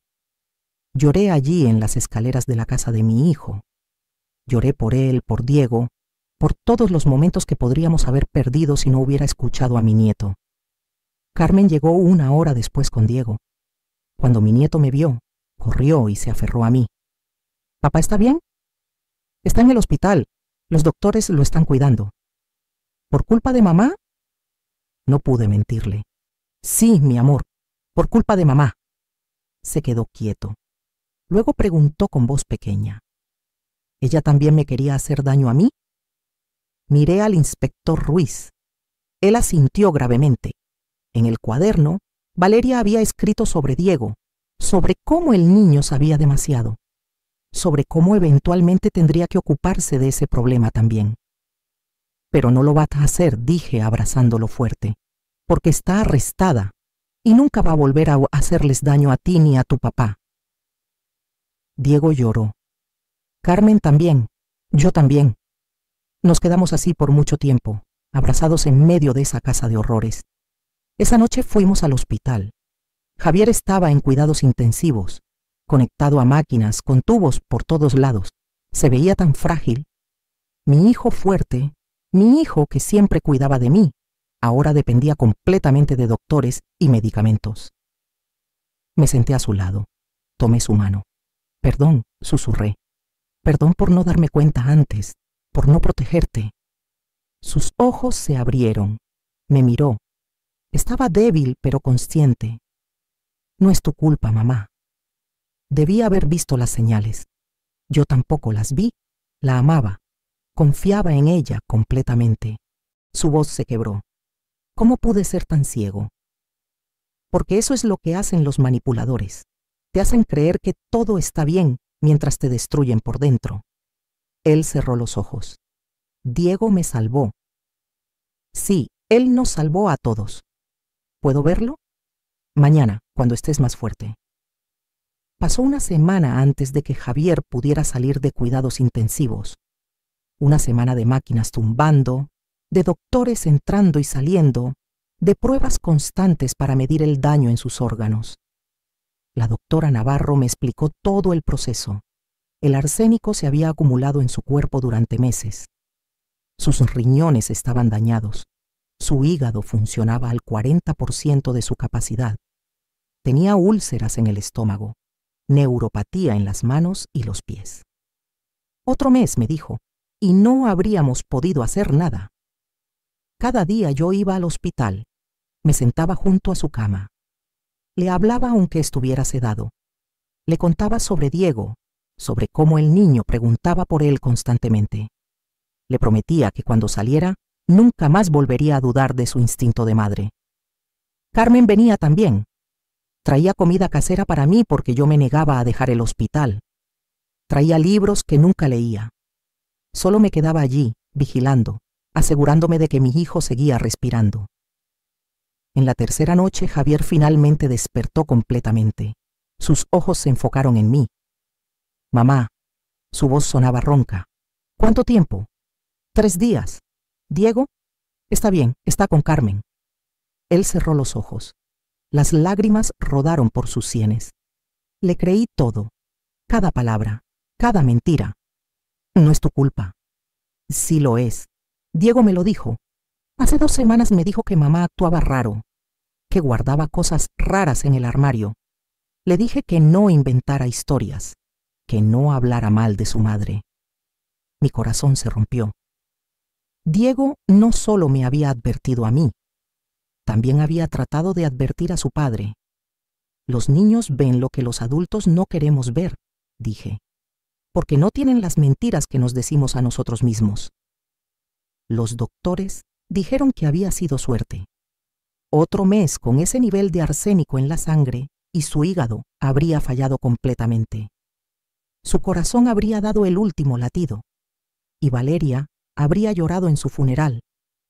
Lloré allí en las escaleras de la casa de mi hijo. Lloré por él, por Diego, por todos los momentos que podríamos haber perdido si no hubiera escuchado a mi nieto. Carmen llegó 1 hora después con Diego. Cuando mi nieto me vio, corrió y se aferró a mí. ¿Papá está bien? Está en el hospital. Los doctores lo están cuidando. ¿Por culpa de mamá? No pude mentirle. Sí, mi amor, por culpa de mamá. Se quedó quieto. Luego preguntó con voz pequeña. ¿Ella también me quería hacer daño a mí? Miré al inspector Ruiz. Él asintió gravemente. En el cuaderno, Valeria había escrito sobre Diego, sobre cómo el niño sabía demasiado. sobre cómo eventualmente tendría que ocuparse de ese problema también. Pero no lo va a hacer, dije abrazándolo fuerte, porque está arrestada y nunca va a volver a hacerles daño a ti ni a tu papá. Diego lloró. Carmen también, yo también. Nos quedamos así por mucho tiempo, abrazados en medio de esa casa de horrores. Esa noche fuimos al hospital. Javier estaba en cuidados intensivos, conectado a máquinas, con tubos por todos lados. Se veía tan frágil. Mi hijo fuerte, mi hijo que siempre cuidaba de mí, ahora dependía completamente de doctores y medicamentos. Me senté a su lado. Tomé su mano. Perdón, susurré. Perdón por no darme cuenta antes, por no protegerte. Sus ojos se abrieron. Me miró. Estaba débil pero consciente. No es tu culpa, mamá. Debí haber visto las señales. Yo tampoco las vi. La amaba. Confiaba en ella completamente. Su voz se quebró. ¿Cómo pude ser tan ciego? Porque eso es lo que hacen los manipuladores. Te hacen creer que todo está bien mientras te destruyen por dentro. Él cerró los ojos. Diego me salvó. Sí, él nos salvó a todos. ¿Puedo verlo? Mañana, cuando estés más fuerte. Pasó una semana antes de que Javier pudiera salir de cuidados intensivos. Una semana de máquinas tumbando, de doctores entrando y saliendo, de pruebas constantes para medir el daño en sus órganos. La doctora Navarro me explicó todo el proceso. El arsénico se había acumulado en su cuerpo durante meses. Sus riñones estaban dañados. Su hígado funcionaba al 40% de su capacidad. Tenía úlceras en el estómago, neuropatía en las manos y los pies. Otro mes, me dijo, y no habríamos podido hacer nada. Cada día yo iba al hospital, me sentaba junto a su cama. Le hablaba aunque estuviera sedado. Le contaba sobre Diego, sobre cómo el niño preguntaba por él constantemente. Le prometía que cuando saliera, nunca más volvería a dudar de su instinto de madre. Carmen venía también. Traía comida casera para mí porque yo me negaba a dejar el hospital. Traía libros que nunca leía. Solo me quedaba allí, vigilando, asegurándome de que mi hijo seguía respirando. En la tercera noche, Javier finalmente despertó completamente. Sus ojos se enfocaron en mí. Mamá. Su voz sonaba ronca. ¿Cuánto tiempo? 3 días. ¿Diego? Está bien, está con Carmen. Él cerró los ojos. Las lágrimas rodaron por sus sienes. Le creí todo, cada palabra, cada mentira. No es tu culpa. Sí lo es. Diego me lo dijo. Hace 2 semanas me dijo que mamá actuaba raro, que guardaba cosas raras en el armario. Le dije que no inventara historias, que no hablara mal de su madre. Mi corazón se rompió. Diego no solo me había advertido a mí, también había tratado de advertir a su padre. Los niños ven lo que los adultos no queremos ver, dije, porque no tienen las mentiras que nos decimos a nosotros mismos. Los doctores dijeron que había sido suerte. Otro mes con ese nivel de arsénico en la sangre y su hígado habría fallado completamente. Su corazón habría dado el último latido. Y Valeria habría llorado en su funeral,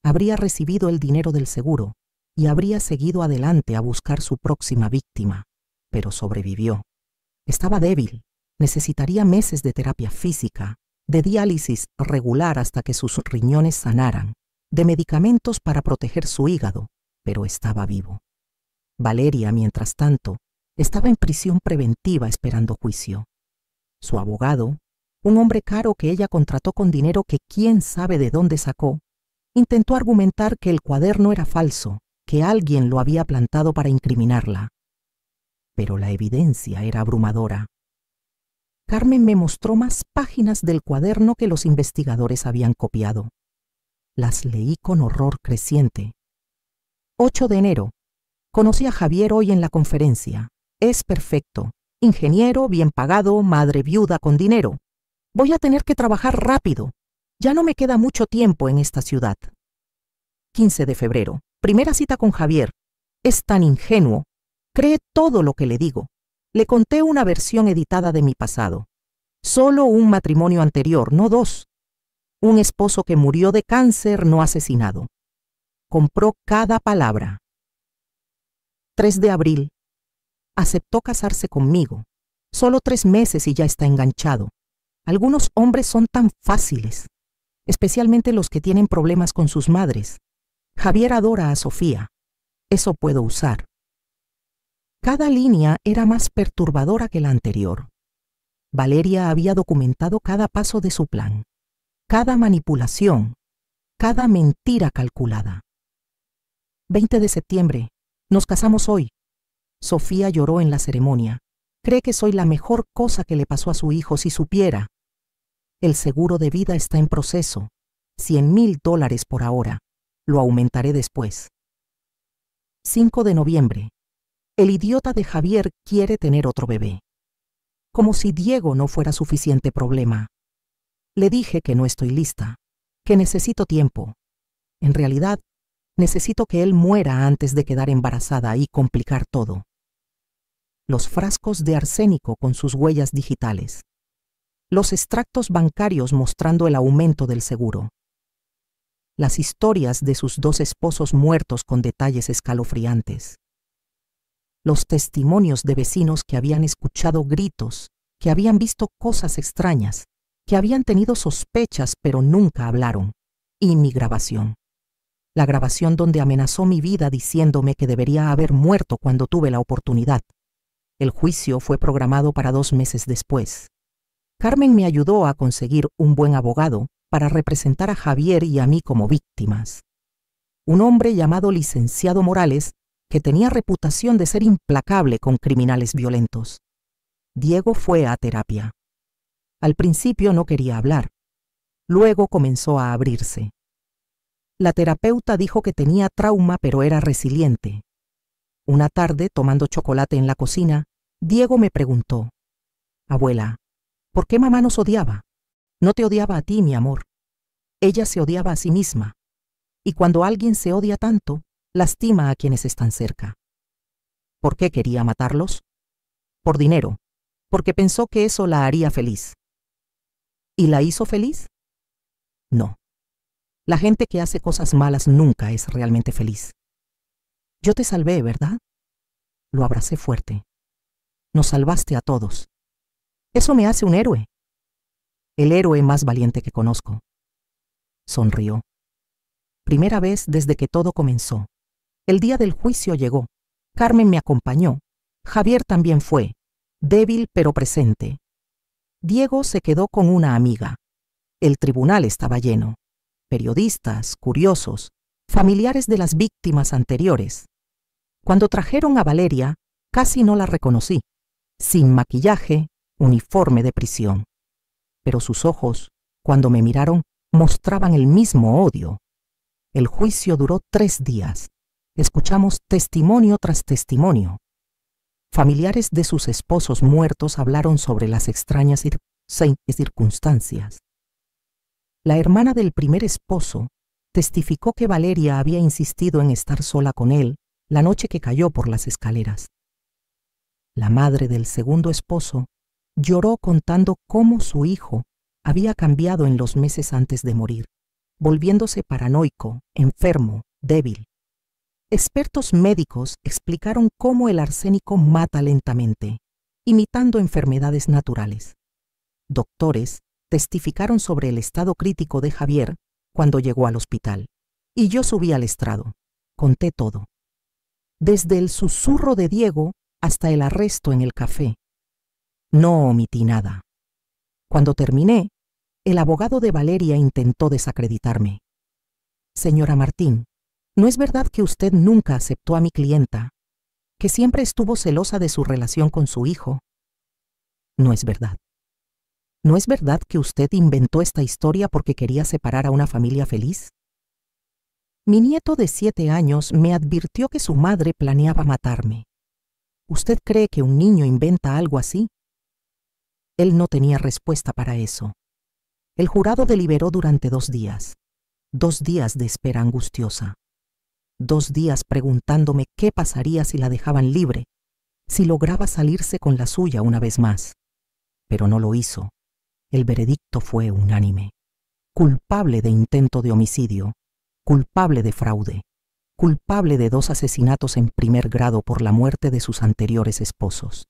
habría recibido el dinero del seguro y habría seguido adelante a buscar su próxima víctima. Pero sobrevivió. Estaba débil, necesitaría meses de terapia física, de diálisis regular hasta que sus riñones sanaran, de medicamentos para proteger su hígado, pero estaba vivo. Valeria, mientras tanto, estaba en prisión preventiva esperando juicio. Su abogado, un hombre caro que ella contrató con dinero que quién sabe de dónde sacó, intentó argumentar que el cuaderno era falso, que alguien lo había plantado para incriminarla. Pero la evidencia era abrumadora. Carmen me mostró más páginas del cuaderno que los investigadores habían copiado. Las leí con horror creciente. 8 de enero. Conocí a Javier hoy en la conferencia. Es perfecto. Ingeniero, bien pagado, madre viuda con dinero. Voy a tener que trabajar rápido. Ya no me queda mucho tiempo en esta ciudad. 15 de febrero. Primera cita con Javier. Es tan ingenuo. Cree todo lo que le digo. Le conté una versión editada de mi pasado. Solo un matrimonio anterior, no dos. Un esposo que murió de cáncer, no asesinado. Compró cada palabra. 3 de abril. Aceptó casarse conmigo. Solo 3 meses y ya está enganchado. Algunos hombres son tan fáciles, especialmente los que tienen problemas con sus madres. Javier adora a Sofía. Eso puedo usar. Cada línea era más perturbadora que la anterior. Valeria había documentado cada paso de su plan, cada manipulación, cada mentira calculada. 20 de septiembre. Nos casamos hoy. Sofía lloró en la ceremonia. Cree que soy la mejor cosa que le pasó a su hijo si supiera. El seguro de vida está en proceso. $100,000 por ahora. Lo aumentaré después. 5 de noviembre. El idiota de Javier quiere tener otro bebé. Como si Diego no fuera suficiente problema. Le dije que no estoy lista, que necesito tiempo. En realidad, necesito que él muera antes de quedar embarazada y complicar todo. Los frascos de arsénico con sus huellas digitales. Los extractos bancarios mostrando el aumento del seguro. Las historias de sus 2 esposos muertos con detalles escalofriantes. Los testimonios de vecinos que habían escuchado gritos, que habían visto cosas extrañas, que habían tenido sospechas pero nunca hablaron. Y mi grabación. La grabación donde amenazó mi vida diciéndome que debería haber muerto cuando tuve la oportunidad. El juicio fue programado para 2 meses después. Carmen me ayudó a conseguir un buen abogado para representar a Javier y a mí como víctimas. Un hombre llamado licenciado Morales que tenía reputación de ser implacable con criminales violentos. Diego fue a terapia. Al principio no quería hablar. Luego comenzó a abrirse. La terapeuta dijo que tenía trauma pero era resiliente. Una tarde, tomando chocolate en la cocina, Diego me preguntó: «Abuela, ¿por qué mamá nos odiaba? No te odiaba a ti, mi amor. Ella se odiaba a sí misma. Y cuando alguien se odia tanto, lastima a quienes están cerca». ¿Por qué quería matarlos? Por dinero, porque pensó que eso la haría feliz. ¿Y la hizo feliz? No. La gente que hace cosas malas nunca es realmente feliz. Yo te salvé, ¿verdad? Lo abracé fuerte. Nos salvaste a todos. Eso me hace un héroe. El héroe más valiente que conozco. Sonrió. Primera vez desde que todo comenzó. El día del juicio llegó. Carmen me acompañó. Javier también fue, débil pero presente. Diego se quedó con una amiga. El tribunal estaba lleno. Periodistas, curiosos, familiares de las víctimas anteriores. Cuando trajeron a Valeria, casi no la reconocí. Sin maquillaje, uniforme de prisión. Pero sus ojos, cuando me miraron, mostraban el mismo odio. El juicio duró 3 días. Escuchamos testimonio tras testimonio. Familiares de sus esposos muertos hablaron sobre las extrañas circunstancias. La hermana del primer esposo testificó que Valeria había insistido en estar sola con él la noche que cayó por las escaleras. La madre del segundo esposo lloró contando cómo su hijo había cambiado en los meses antes de morir, volviéndose paranoico, enfermo, débil. Expertos médicos explicaron cómo el arsénico mata lentamente, imitando enfermedades naturales. Doctores testificaron sobre el estado crítico de Javier cuando llegó al hospital, y yo subí al estrado. Conté todo. Desde el susurro de Diego hasta el arresto en el café. No omití nada. Cuando terminé, el abogado de Valeria intentó desacreditarme. «Señora Martín, ¿no es verdad que usted nunca aceptó a mi clienta, que siempre estuvo celosa de su relación con su hijo?» «No es verdad. ¿No es verdad que usted inventó esta historia porque quería separar a una familia feliz?» Mi nieto de 7 años me advirtió que su madre planeaba matarme. ¿Usted cree que un niño inventa algo así? Él no tenía respuesta para eso. El jurado deliberó durante 2 días. 2 días de espera angustiosa. 2 días preguntándome qué pasaría si la dejaban libre, si lograba salirse con la suya una vez más. Pero no lo hizo. El veredicto fue unánime. Culpable de intento de homicidio, culpable de fraude, culpable de 2 asesinatos en primer grado por la muerte de sus anteriores esposos.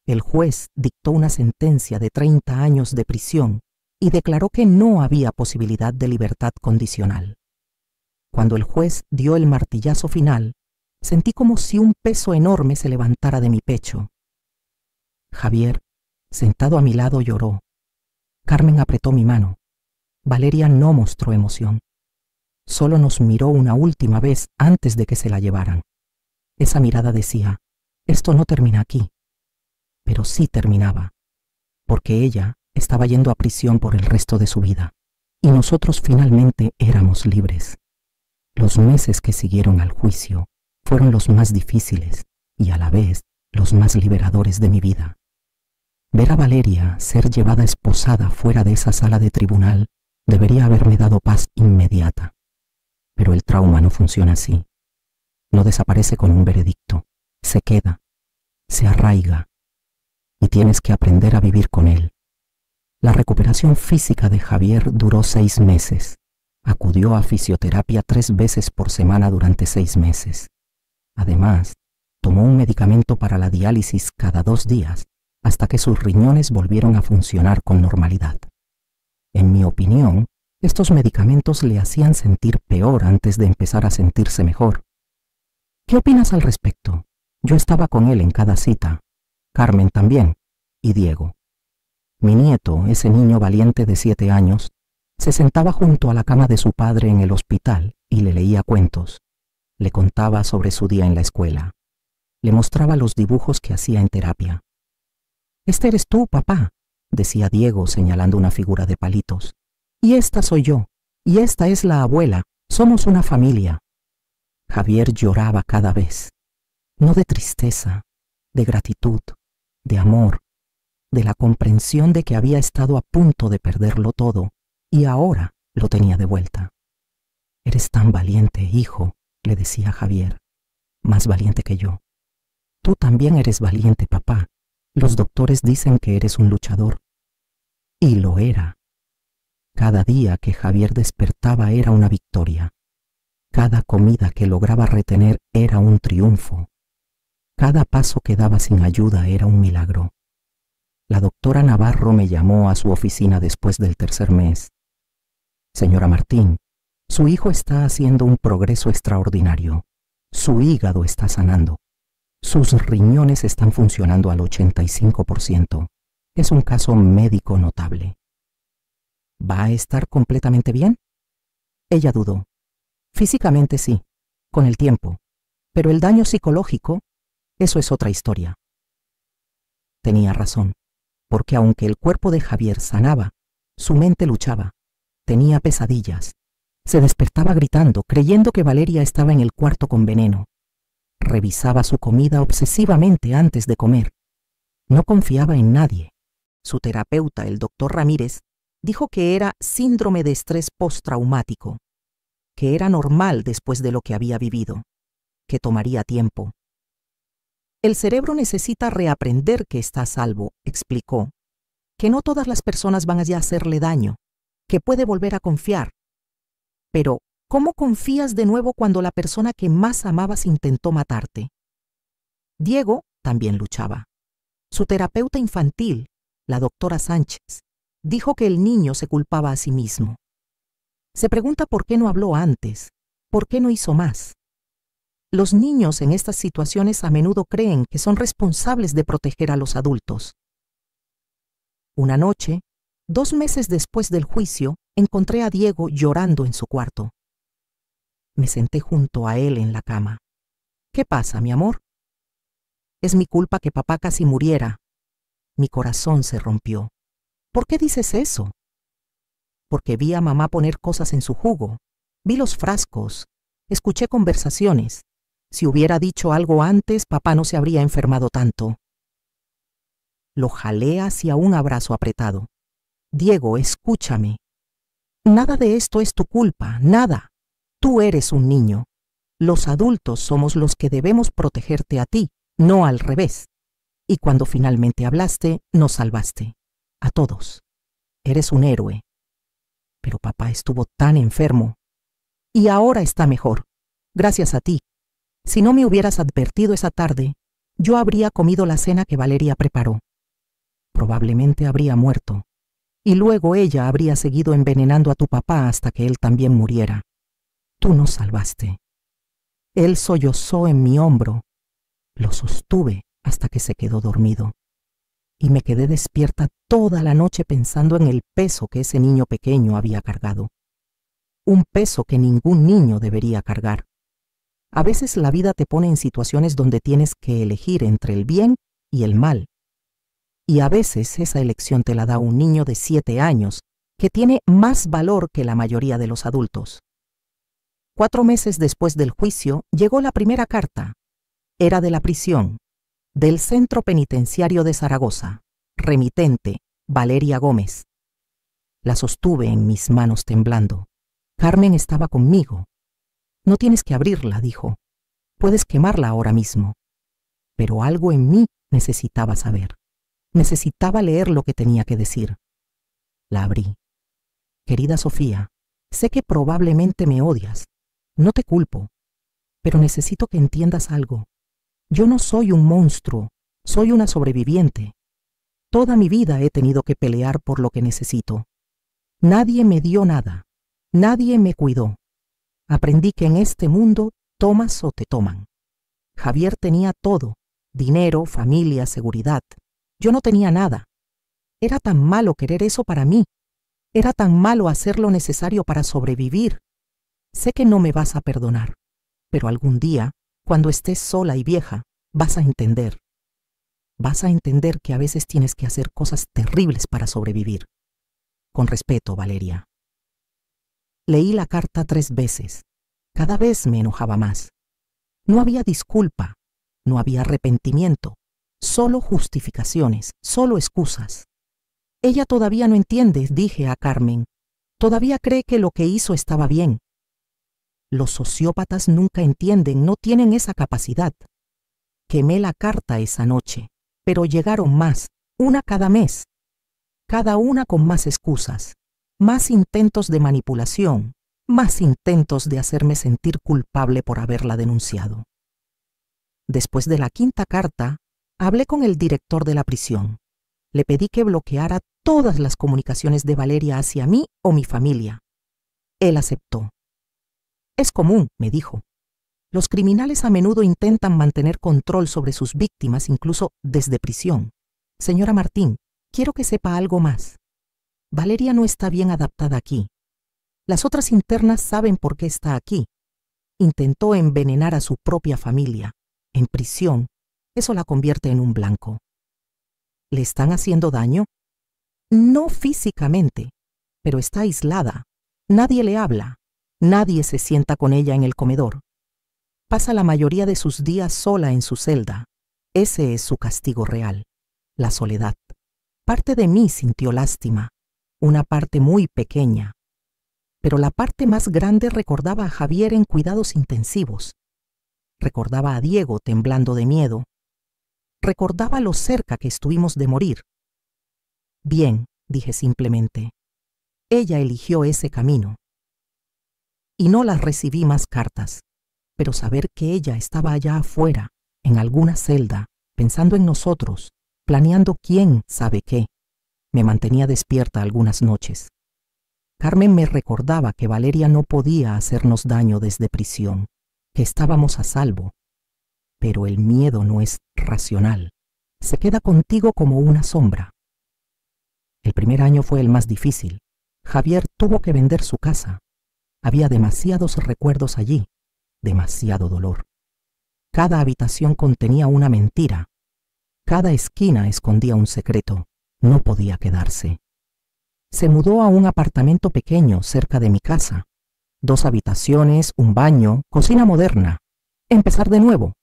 El juez dictó una sentencia de 30 años de prisión y declaró que no había posibilidad de libertad condicional. Cuando el juez dio el martillazo final, sentí como si un peso enorme se levantara de mi pecho. Javier, sentado a mi lado, lloró. Carmen apretó mi mano. Valeria no mostró emoción. Solo nos miró una última vez antes de que se la llevaran. Esa mirada decía, esto no termina aquí. Pero sí terminaba, porque ella estaba yendo a prisión por el resto de su vida, y nosotros finalmente éramos libres. Los meses que siguieron al juicio fueron los más difíciles y a la vez los más liberadores de mi vida. Ver a Valeria ser llevada esposada fuera de esa sala de tribunal debería haberme dado paz inmediata. Pero el trauma no funciona así. No desaparece con un veredicto, se queda, se arraiga, y tienes que aprender a vivir con él. La recuperación física de Javier duró 6 meses. Acudió a fisioterapia 3 veces por semana durante 6 meses. Además, tomó un medicamento para la diálisis cada 2 días, hasta que sus riñones volvieron a funcionar con normalidad. En mi opinión, estos medicamentos le hacían sentir peor antes de empezar a sentirse mejor. ¿Qué opinas al respecto? Yo estaba con él en cada cita. Carmen también, y Diego. Mi nieto, ese niño valiente de 7 años, se sentaba junto a la cama de su padre en el hospital y le leía cuentos. Le contaba sobre su día en la escuela. Le mostraba los dibujos que hacía en terapia. «Este eres tú, papá», decía Diego señalando una figura de palitos. «Y esta soy yo, y esta es la abuela. Somos una familia». Javier lloraba cada vez, no de tristeza, de gratitud, de amor, de la comprensión de que había estado a punto de perderlo todo y ahora lo tenía de vuelta. «Eres tan valiente, hijo», le decía Javier, «más valiente que yo». «Tú también eres valiente, papá. Los doctores dicen que eres un luchador». Y lo era. Cada día que Javier despertaba era una victoria. Cada comida que lograba retener era un triunfo. Cada paso que daba sin ayuda era un milagro. La doctora Navarro me llamó a su oficina después del 3er mes. «Señora Martín, su hijo está haciendo un progreso extraordinario. Su hígado está sanando. Sus riñones están funcionando al 85%. Es un caso médico notable». «¿Va a estar completamente bien?». Ella dudó. «Físicamente sí, con el tiempo. Pero el daño psicológico, eso es otra historia». Tenía razón, porque aunque el cuerpo de Javier sanaba, su mente luchaba. Tenía pesadillas. Se despertaba gritando, creyendo que Valeria estaba en el cuarto con veneno. Revisaba su comida obsesivamente antes de comer. No confiaba en nadie. Su terapeuta, el doctor Ramírez, dijo que era síndrome de estrés postraumático, que era normal después de lo que había vivido, que tomaría tiempo. «El cerebro necesita reaprender que está a salvo», explicó, «que no todas las personas van a hacerle daño, que puede volver a confiar. Pero, ¿cómo confías de nuevo cuando la persona que más amabas intentó matarte?». Diego también luchaba. Su terapeuta infantil, la doctora Sánchez, dijo que el niño se culpaba a sí mismo. Se pregunta por qué no habló antes, por qué no hizo más. Los niños en estas situaciones a menudo creen que son responsables de proteger a los adultos. Una noche, 2 meses después del juicio, encontré a Diego llorando en su cuarto. Me senté junto a él en la cama. «¿Qué pasa, mi amor?». «Es mi culpa que papá casi muriera». Mi corazón se rompió. «¿Por qué dices eso?». «Porque vi a mamá poner cosas en su jugo. Vi los frascos. Escuché conversaciones. Si hubiera dicho algo antes, papá no se habría enfermado tanto». Lo jalé hacia un abrazo apretado. «Diego, escúchame. Nada de esto es tu culpa, nada. Tú eres un niño. Los adultos somos los que debemos protegerte a ti, no al revés. Y cuando finalmente hablaste, nos salvaste. a todos. Eres un héroe. Pero papá estuvo tan enfermo. Y ahora está mejor, gracias a ti. Si no me hubieras advertido esa tarde, yo habría comido la cena que Valeria preparó. Probablemente habría muerto. Y luego ella habría seguido envenenando a tu papá hasta que él también muriera. Tú nos salvaste. Él sollozó en mi hombro. Lo sostuve hasta que se quedó dormido. Y me quedé despierta toda la noche pensando en el peso que ese niño pequeño había cargado. Un peso que ningún niño debería cargar. A veces la vida te pone en situaciones donde tienes que elegir entre el bien y el mal. Y a veces esa elección te la da un niño de 7 años, que tiene más valor que la mayoría de los adultos. 4 meses después del juicio, llegó la primera carta. Era de la prisión, del Centro Penitenciario de Zaragoza. Remitente, Valeria Gómez. La sostuve en mis manos temblando. Carmen estaba conmigo. No tienes que abrirla, dijo. Puedes quemarla ahora mismo. Pero algo en mí necesitaba saber. Necesitaba leer lo que tenía que decir. La abrí. Querida Sofía, sé que probablemente me odias. No te culpo. Pero necesito que entiendas algo. Yo no soy un monstruo. Soy una sobreviviente. Toda mi vida he tenido que pelear por lo que necesito. Nadie me dio nada. Nadie me cuidó. Aprendí que en este mundo tomas o te toman. Javier tenía todo, dinero, familia, seguridad. Yo no tenía nada. Era tan malo querer eso para mí. Era tan malo hacer lo necesario para sobrevivir. Sé que no me vas a perdonar, pero algún día, cuando estés sola y vieja, vas a entender. Vas a entender que a veces tienes que hacer cosas terribles para sobrevivir. Con respeto, Valeria. Leí la carta 3 veces. Cada vez me enojaba más. No había disculpa, no había arrepentimiento, solo justificaciones, solo excusas. Ella todavía no entiende, dije a Carmen. Todavía cree que lo que hizo estaba bien. Los sociópatas nunca entienden, no tienen esa capacidad. Quemé la carta esa noche, pero llegaron más, una cada mes. Cada una con más excusas, más intentos de manipulación, más intentos de hacerme sentir culpable por haberla denunciado. Después de la 5ª carta, hablé con el director de la prisión. Le pedí que bloqueara todas las comunicaciones de Valeria hacia mí o mi familia. Él aceptó. Es común, me dijo. Los criminales a menudo intentan mantener control sobre sus víctimas incluso desde prisión. Señora Martín, quiero que sepa algo más. Valeria no está bien adaptada aquí. Las otras internas saben por qué está aquí. Intentó envenenar a su propia familia. En prisión, eso la convierte en un blanco. ¿Le están haciendo daño? No físicamente, pero está aislada. Nadie le habla. Nadie se sienta con ella en el comedor. Pasa la mayoría de sus días sola en su celda. Ese es su castigo real, la soledad. Parte de mí sintió lástima, una parte muy pequeña. Pero la parte más grande recordaba a Javier en cuidados intensivos. Recordaba a Diego temblando de miedo. Recordaba lo cerca que estuvimos de morir. Bien, dije simplemente. Ella eligió ese camino. Y no las recibí más cartas, pero saber que ella estaba allá afuera, en alguna celda, pensando en nosotros, planeando quién sabe qué, me mantenía despierta algunas noches. Carmen me recordaba que Valeria no podía hacernos daño desde prisión, que estábamos a salvo. Pero el miedo no es racional. Se queda contigo como una sombra. El primer año fue el más difícil. Javier tuvo que vender su casa. Había demasiados recuerdos allí, demasiado dolor. Cada habitación contenía una mentira. Cada esquina escondía un secreto. No podía quedarse. Se mudó a un apartamento pequeño cerca de mi casa. 2 habitaciones, un baño, cocina moderna. Empezar de nuevo.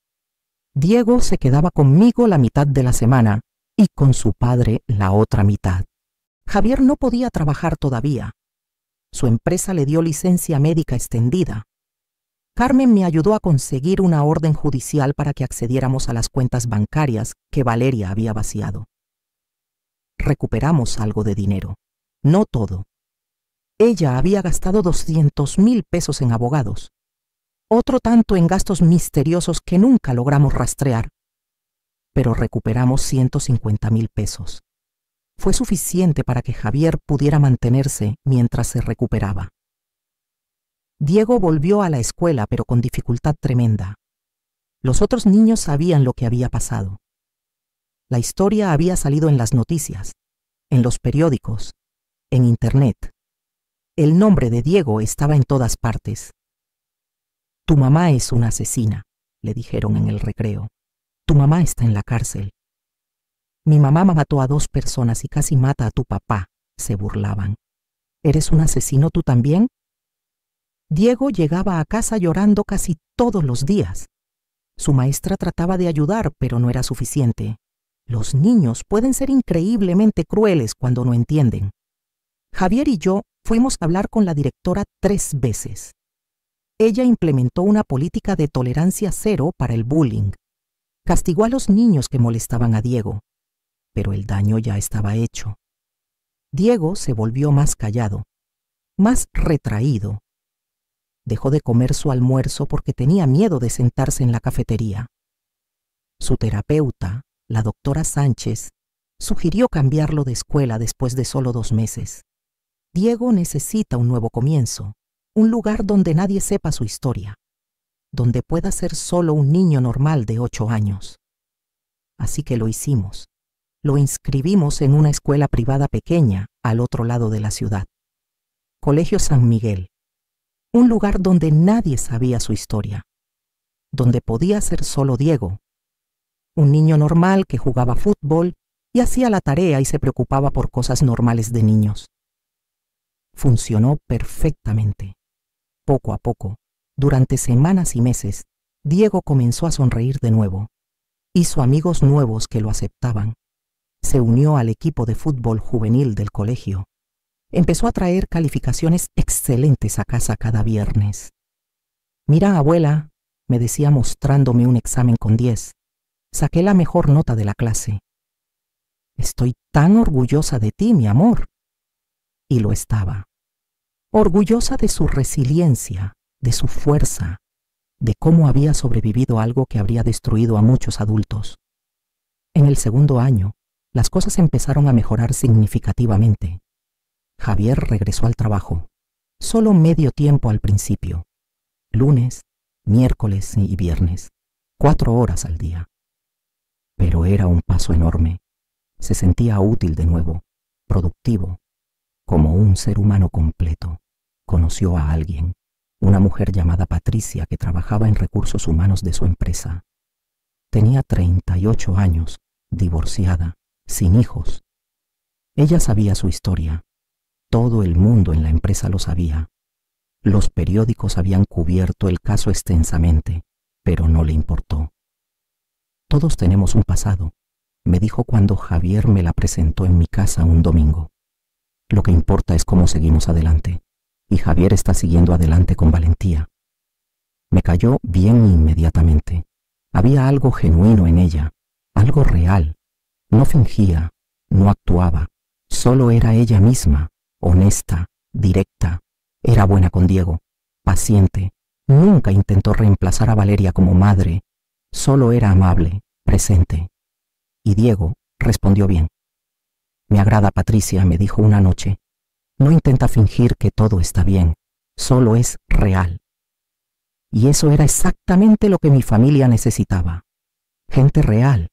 Diego se quedaba conmigo la mitad de la semana y con su padre la otra mitad. Javier no podía trabajar todavía. Su empresa le dio licencia médica extendida. Carmen me ayudó a conseguir una orden judicial para que accediéramos a las cuentas bancarias que Valeria había vaciado. recuperamos algo de dinero. No todo. Ella había gastado 200,000 pesos en abogados. Otro tanto en gastos misteriosos que nunca logramos rastrear. Pero recuperamos 150,000 pesos. Fue suficiente para que Javier pudiera mantenerse mientras se recuperaba. Diego volvió a la escuela, pero con dificultad tremenda. Los otros niños sabían lo que había pasado. La historia había salido en las noticias, en los periódicos, en Internet. El nombre de Diego estaba en todas partes. «Tu mamá es una asesina», le dijeron en el recreo. «Tu mamá está en la cárcel». «Mi mamá mató a 2 personas y casi mata a tu papá», se burlaban. «¿Eres un asesino tú también?». Diego llegaba a casa llorando casi todos los días. Su maestra trataba de ayudar, pero no era suficiente. Los niños pueden ser increíblemente crueles cuando no entienden. Javier y yo fuimos a hablar con la directora 3 veces. Ella implementó una política de tolerancia cero para el bullying. Castigó a los niños que molestaban a Diego, pero el daño ya estaba hecho. Diego se volvió más callado, más retraído. Dejó de comer su almuerzo porque tenía miedo de sentarse en la cafetería. Su terapeuta, la doctora Sánchez, sugirió cambiarlo de escuela después de solo 2 meses. Diego necesita un nuevo comienzo, un lugar donde nadie sepa su historia, donde pueda ser solo un niño normal de 8 años. Así que lo hicimos. Lo inscribimos en una escuela privada pequeña al otro lado de la ciudad. Colegio San Miguel. Un lugar donde nadie sabía su historia, donde podía ser solo Diego, un niño normal que jugaba fútbol y hacía la tarea y se preocupaba por cosas normales de niños. Funcionó perfectamente. Poco a poco, durante semanas y meses, Diego comenzó a sonreír de nuevo. Hizo amigos nuevos que lo aceptaban. Se unió al equipo de fútbol juvenil del colegio. Empezó a traer calificaciones excelentes a casa cada viernes. «Mira, abuela», me decía mostrándome un examen con 10. «Saqué la mejor nota de la clase». «Estoy tan orgullosa de ti, mi amor». Y lo estaba. Orgullosa de su resiliencia, de su fuerza, de cómo había sobrevivido a algo que habría destruido a muchos adultos. En el 2.º año, las cosas empezaron a mejorar significativamente. Javier regresó al trabajo, solo medio tiempo al principio, lunes, miércoles y viernes, 4 horas al día. Pero era un paso enorme. Se sentía útil de nuevo, productivo, como un ser humano completo. Conoció a alguien, una mujer llamada Patricia que trabajaba en recursos humanos de su empresa. Tenía 38 años, divorciada, sin hijos. Ella sabía su historia. Todo el mundo en la empresa lo sabía. Los periódicos habían cubierto el caso extensamente, pero no le importó. «Todos tenemos un pasado», me dijo cuando Javier me la presentó en mi casa un domingo. «Lo que importa es cómo seguimos adelante, y Javier está siguiendo adelante con valentía». Me cayó bien inmediatamente. Había algo genuino en ella, algo real. No fingía, no actuaba, solo era ella misma. Honesta, directa, era buena con Diego, paciente, nunca intentó reemplazar a Valeria como madre, solo era amable, presente. Y Diego respondió bien. «Me agrada Patricia», me dijo una noche. «No intenta fingir que todo está bien, solo es real». Y eso era exactamente lo que mi familia necesitaba. Gente real,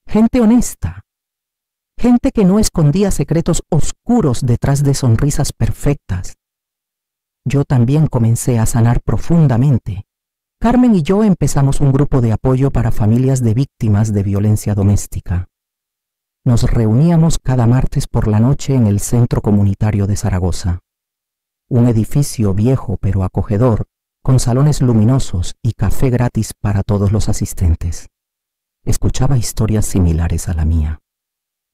gente honesta. Gente que no escondía secretos oscuros detrás de sonrisas perfectas. Yo también comencé a sanar profundamente. Carmen y yo empezamos un grupo de apoyo para familias de víctimas de violencia doméstica. Nos reuníamos cada martes por la noche en el Centro Comunitario de Zaragoza. Un edificio viejo pero acogedor, con salones luminosos y café gratis para todos los asistentes. Escuchaba historias similares a la mía.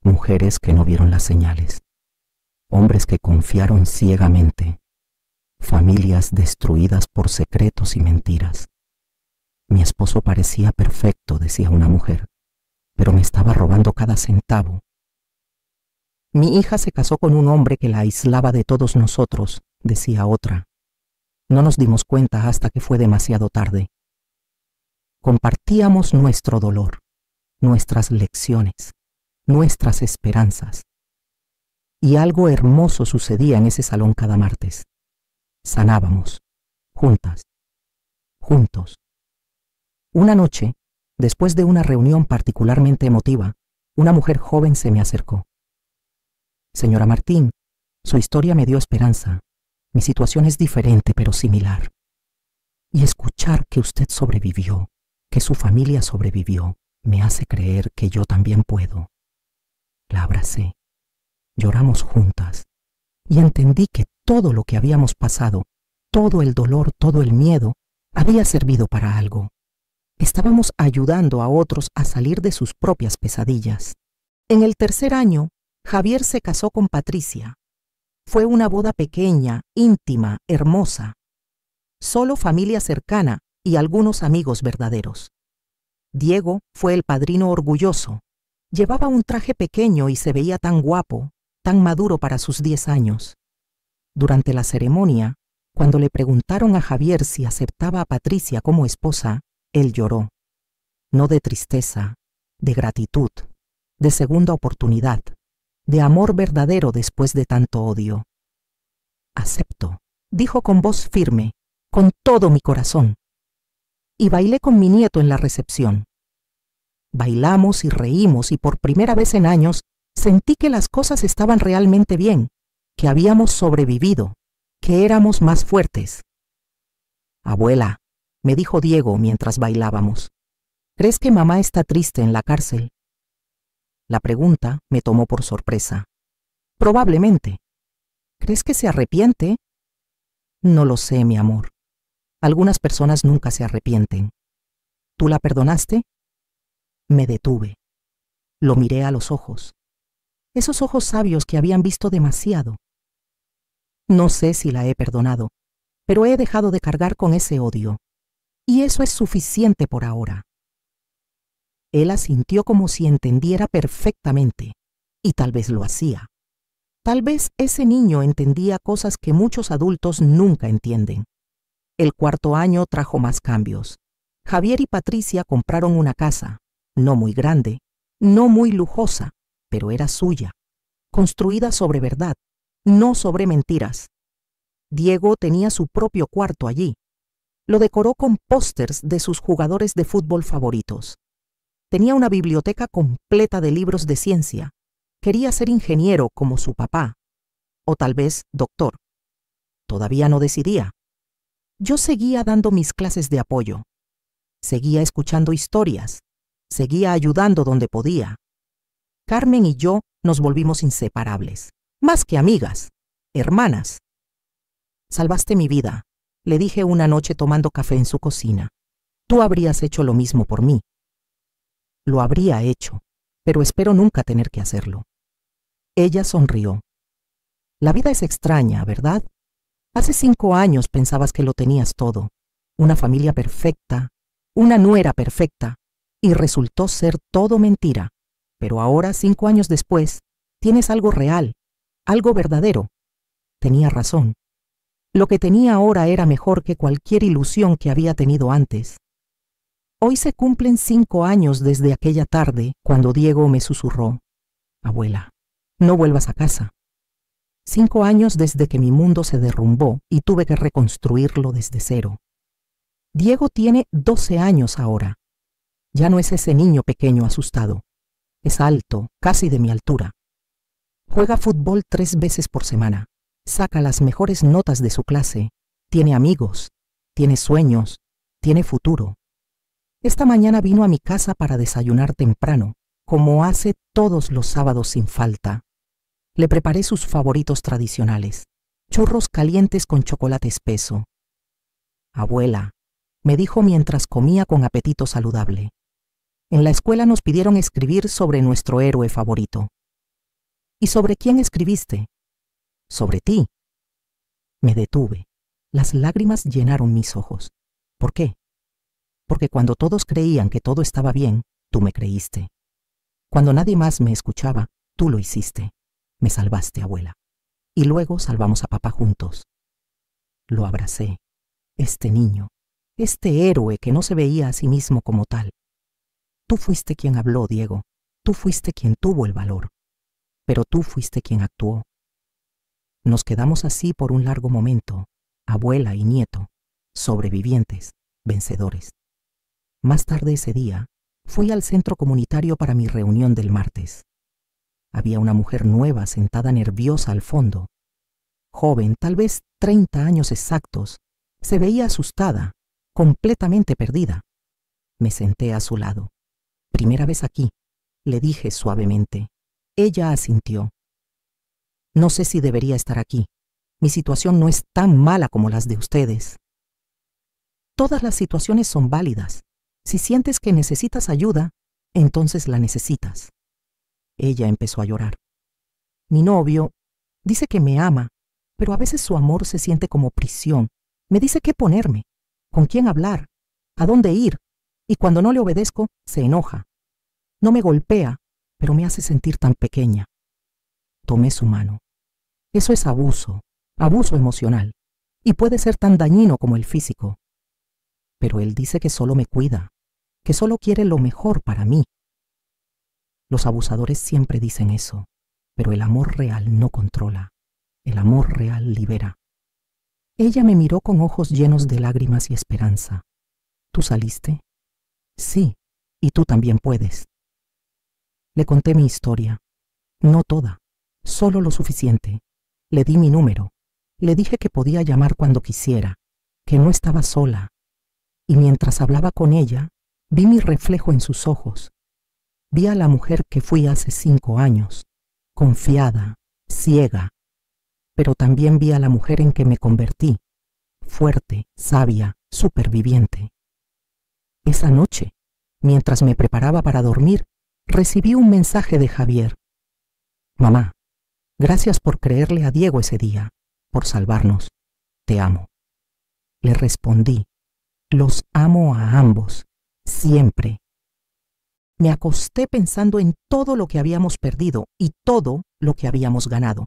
Mujeres que no vieron las señales, hombres que confiaron ciegamente, familias destruidas por secretos y mentiras. «Mi esposo parecía perfecto», decía una mujer, «pero me estaba robando cada centavo». Mi hija se casó con un hombre que la aislaba de todos nosotros, decía otra. No nos dimos cuenta hasta que fue demasiado tarde. Compartíamos nuestro dolor, nuestras lecciones, nuestras esperanzas. Y algo hermoso sucedía en ese salón cada martes. Sanábamos, juntas, juntos. Una noche, después de una reunión particularmente emotiva, una mujer joven se me acercó. Señora Martín, su historia me dio esperanza. Mi situación es diferente pero similar. Y escuchar que usted sobrevivió, que su familia sobrevivió, me hace creer que yo también puedo. La abracé. Lloramos juntas y entendí que todo lo que habíamos pasado, todo el dolor, todo el miedo, había servido para algo. Estábamos ayudando a otros a salir de sus propias pesadillas. En el tercer año, Javier se casó con Patricia. Fue una boda pequeña, íntima, hermosa. Solo familia cercana y algunos amigos verdaderos. Diego fue el padrino orgulloso. Llevaba un traje pequeño y se veía tan guapo, tan maduro para sus 10 años. Durante la ceremonia, cuando le preguntaron a Javier si aceptaba a Patricia como esposa, él lloró. No de tristeza, de gratitud, de segunda oportunidad, de amor verdadero después de tanto odio. Acepto, dijo con voz firme, con todo mi corazón. Y bailé con mi nieto en la recepción. Bailamos y reímos y por primera vez en años sentí que las cosas estaban realmente bien, que habíamos sobrevivido, que éramos más fuertes. Abuela, me dijo Diego mientras bailábamos, ¿crees que mamá está triste en la cárcel? La pregunta me tomó por sorpresa. Probablemente. ¿Crees que se arrepiente? No lo sé, mi amor. Algunas personas nunca se arrepienten. ¿Tú la perdonaste? Me detuve. Lo miré a los ojos. Esos ojos sabios que habían visto demasiado. No sé si la he perdonado, pero he dejado de cargar con ese odio. Y eso es suficiente por ahora. Él asintió como si entendiera perfectamente, y tal vez lo hacía. Tal vez ese niño entendía cosas que muchos adultos nunca entienden. El cuarto año trajo más cambios. Javier y Patricia compraron una casa, no muy grande, no muy lujosa, pero era suya, construida sobre verdad, no sobre mentiras. Diego tenía su propio cuarto allí. Lo decoró con pósters de sus jugadores de fútbol favoritos. Tenía una biblioteca completa de libros de ciencia. Quería ser ingeniero como su papá, o tal vez doctor. Todavía no decidía. Yo seguía dando mis clases de apoyo. Seguía escuchando historias. Seguía ayudando donde podía. Carmen y yo nos volvimos inseparables. Más que amigas, hermanas. Salvaste mi vida, le dije una noche tomando café en su cocina. Tú habrías hecho lo mismo por mí. Lo habría hecho, pero espero nunca tener que hacerlo. Ella sonrió. La vida es extraña, ¿verdad? Hace 5 años pensabas que lo tenías todo. Una familia perfecta, una nuera perfecta, y resultó ser todo mentira. Pero ahora, 5 años después, tienes algo real, algo verdadero. Tenía razón. Lo que tenía ahora era mejor que cualquier ilusión que había tenido antes. Hoy se cumplen 5 años desde aquella tarde cuando Diego me susurró: abuela, no vuelvas a casa. 5 años desde que mi mundo se derrumbó y tuve que reconstruirlo desde cero. Diego tiene 12 años ahora. Ya no es ese niño pequeño asustado. Es alto, casi de mi altura. Juega fútbol 3 veces por semana. Saca las mejores notas de su clase. Tiene amigos, tiene sueños, tiene futuro. Esta mañana vino a mi casa para desayunar temprano, como hace todos los sábados sin falta. Le preparé sus favoritos tradicionales, churros calientes con chocolate espeso. Abuela, me dijo mientras comía con apetito saludable. En la escuela nos pidieron escribir sobre nuestro héroe favorito. ¿Y sobre quién escribiste? Sobre ti. Me detuve. Las lágrimas llenaron mis ojos. ¿Por qué? Porque cuando todos creían que todo estaba bien, tú me creíste. Cuando nadie más me escuchaba, tú lo hiciste. Me salvaste, abuela. Y luego salvamos a papá juntos. Lo abracé. Este niño, este héroe que no se veía a sí mismo como tal. Tú fuiste quien habló, Diego. Tú fuiste quien tuvo el valor. Pero tú fuiste quien actuó. Nos quedamos así por un largo momento, abuela y nieto, sobrevivientes, vencedores. Más tarde ese día, fui al centro comunitario para mi reunión del martes. Había una mujer nueva sentada nerviosa al fondo. Joven, tal vez 30 años exactos, se veía asustada, completamente perdida. Me senté a su lado. Primera vez aquí, le dije suavemente. Ella asintió. No sé si debería estar aquí. Mi situación no es tan mala como las de ustedes. Todas las situaciones son válidas. Si sientes que necesitas ayuda, entonces la necesitas. Ella empezó a llorar. Mi novio dice que me ama, pero a veces su amor se siente como prisión. Me dice qué ponerme, con quién hablar, a dónde ir, y cuando no le obedezco, se enoja. No me golpea, pero me hace sentir tan pequeña. Tomé su mano. Eso es abuso emocional, y puede ser tan dañino como el físico. Pero él dice que solo me cuida, que solo quiere lo mejor para mí. Los abusadores siempre dicen eso, pero el amor real no controla. El amor real libera. Ella me miró con ojos llenos de lágrimas y esperanza. ¿Tú saliste? Sí, y tú también puedes. Le conté mi historia. No toda, solo lo suficiente. Le di mi número. Le dije que podía llamar cuando quisiera, que no estaba sola. Y mientras hablaba con ella, vi mi reflejo en sus ojos. Vi a la mujer que fui hace 5 años, confiada, ciega. Pero también vi a la mujer en que me convertí, fuerte, sabia, superviviente. Esa noche, mientras me preparaba para dormir, recibí un mensaje de Javier. Mamá, gracias por creerle a Diego ese día, por salvarnos. Te amo. Le respondí, los amo a ambos, siempre. Me acosté pensando en todo lo que habíamos perdido y todo lo que habíamos ganado.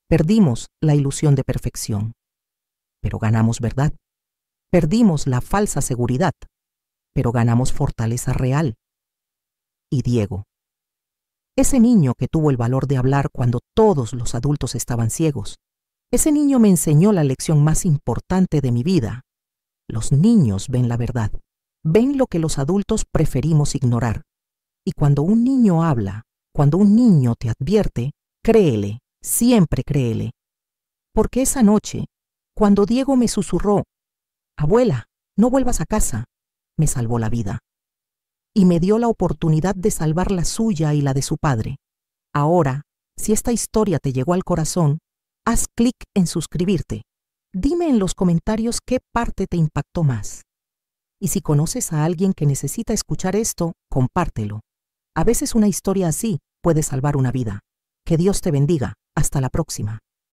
Perdimos la ilusión de perfección, pero ganamos verdad. Perdimos la falsa seguridad, pero ganamos fortaleza real. Y Diego, ese niño que tuvo el valor de hablar cuando todos los adultos estaban ciegos, ese niño me enseñó la lección más importante de mi vida. Los niños ven la verdad, ven lo que los adultos preferimos ignorar. Y cuando un niño habla, cuando un niño te advierte, créele, siempre créele. Porque esa noche, cuando Diego me susurró, abuela, no vuelvas a casa, me salvó la vida. Y me dio la oportunidad de salvar la suya y la de su padre. Ahora, si esta historia te llegó al corazón, haz clic en suscribirte. Dime en los comentarios qué parte te impactó más. Y si conoces a alguien que necesita escuchar esto, compártelo. A veces una historia así puede salvar una vida. Que Dios te bendiga. Hasta la próxima.